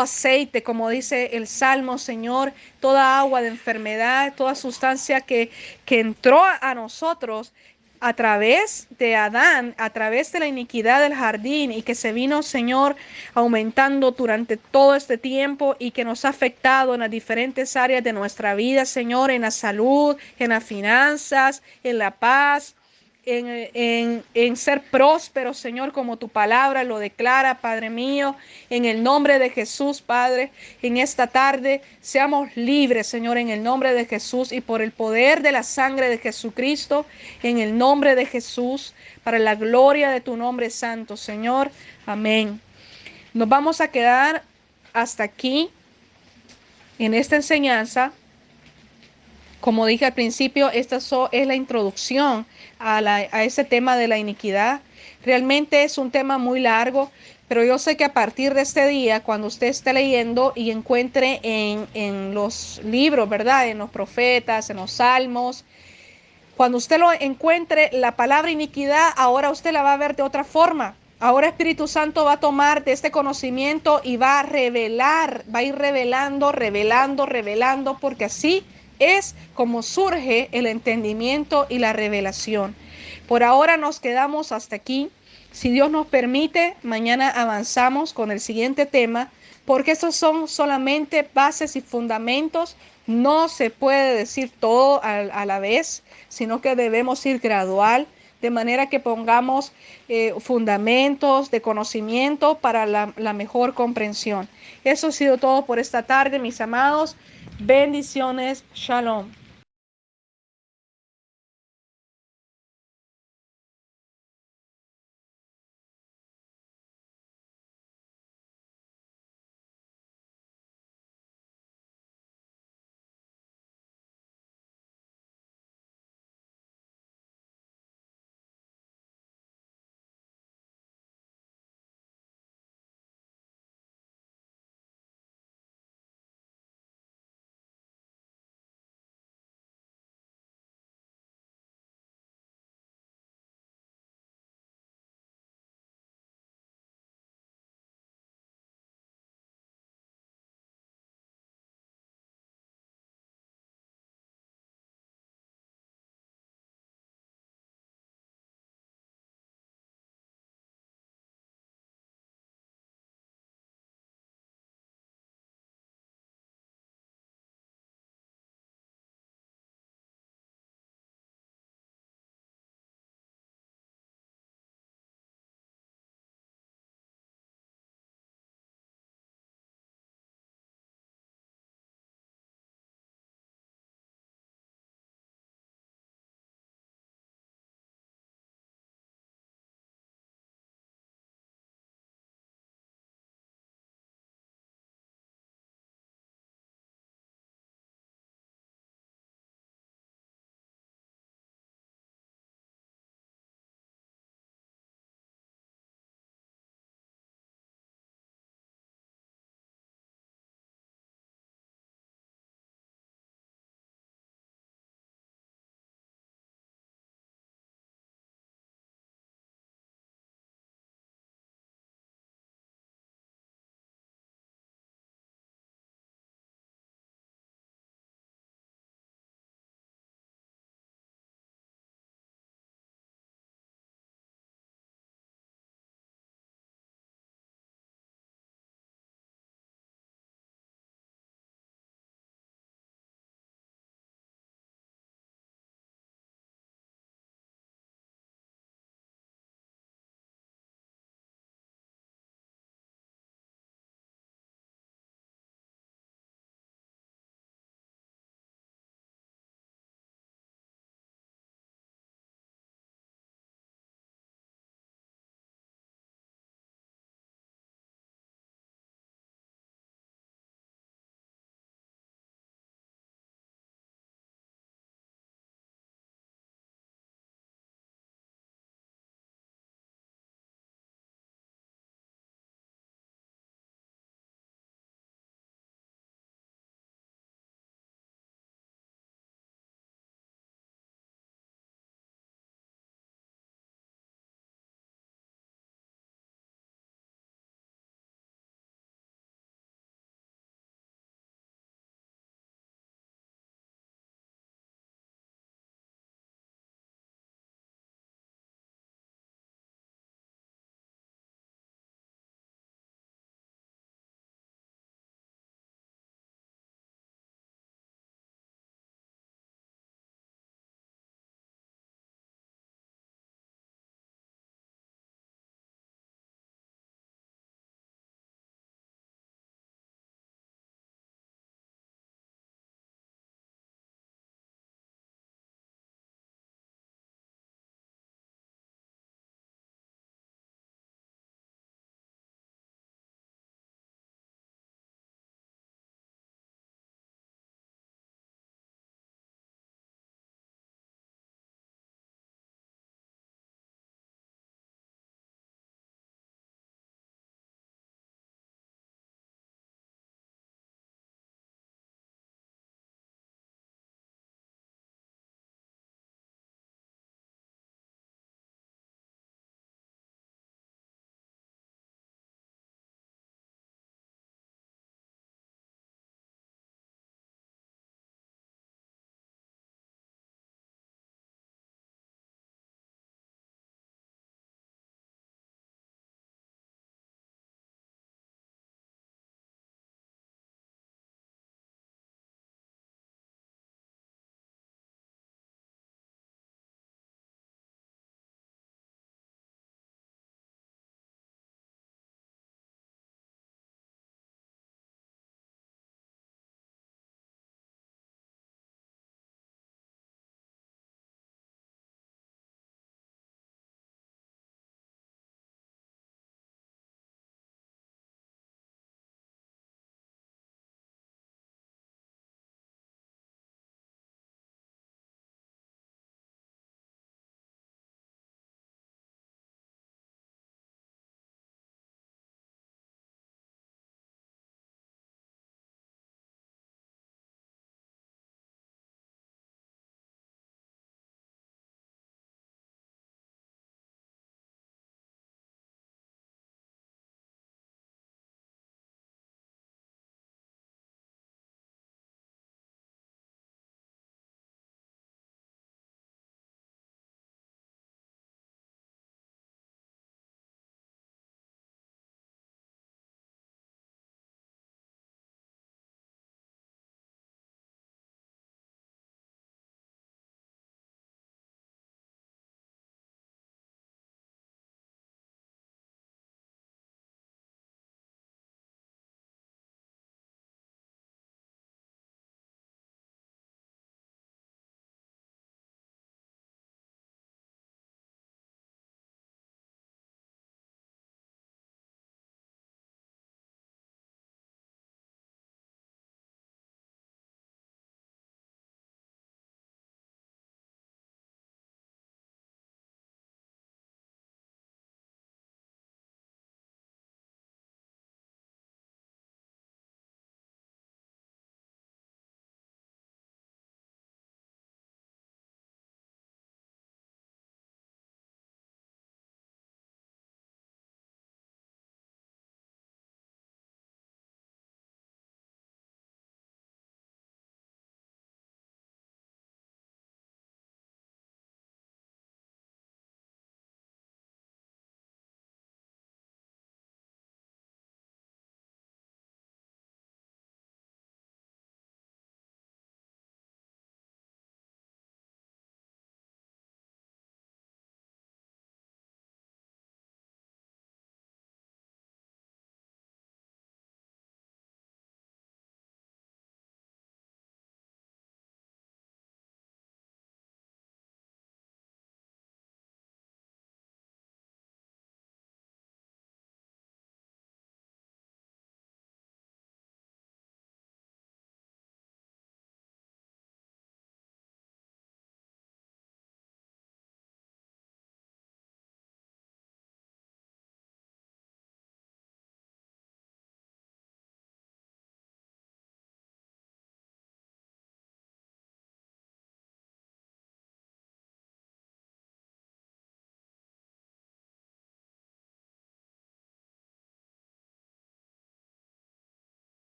aceite, como dice el Salmo, Señor, toda agua de enfermedad, toda sustancia que entró a nosotros a través de Adán, a través de la iniquidad del jardín y que se vino, Señor, aumentando durante todo este tiempo y que nos ha afectado en las diferentes áreas de nuestra vida, Señor, en la salud, en las finanzas, en la paz, en ser próspero, Señor, como tu palabra lo declara, Padre mío, en el nombre de Jesús, Padre, en esta tarde seamos libres, Señor, en el nombre de Jesús y por el poder de la sangre de Jesucristo, en el nombre de Jesús, para la gloria de tu nombre santo, Señor. Amén. Nos vamos a quedar hasta aquí en esta enseñanza. Como dije al principio, esta es la introducción a ese tema de la iniquidad. Realmente es un tema muy largo, pero yo sé que a partir de este día, cuando usted esté leyendo y encuentre en los libros, ¿verdad? En los profetas, en los salmos, cuando usted lo encuentre, la palabra iniquidad, ahora usted la va a ver de otra forma. Ahora Espíritu Santo va a tomar de este conocimiento y va a revelar, va a ir revelando, revelando, revelando, porque así es como surge el entendimiento y la revelación. Por ahora nos quedamos hasta aquí. Si Dios nos permite, mañana avanzamos con el siguiente tema, porque estos son solamente bases y fundamentos. No se puede decir todo a la vez, sino que debemos ir gradual, de manera que pongamos fundamentos de conocimiento para la mejor comprensión. Eso ha sido todo por esta tarde, mis amados. Bendiciones. Shalom.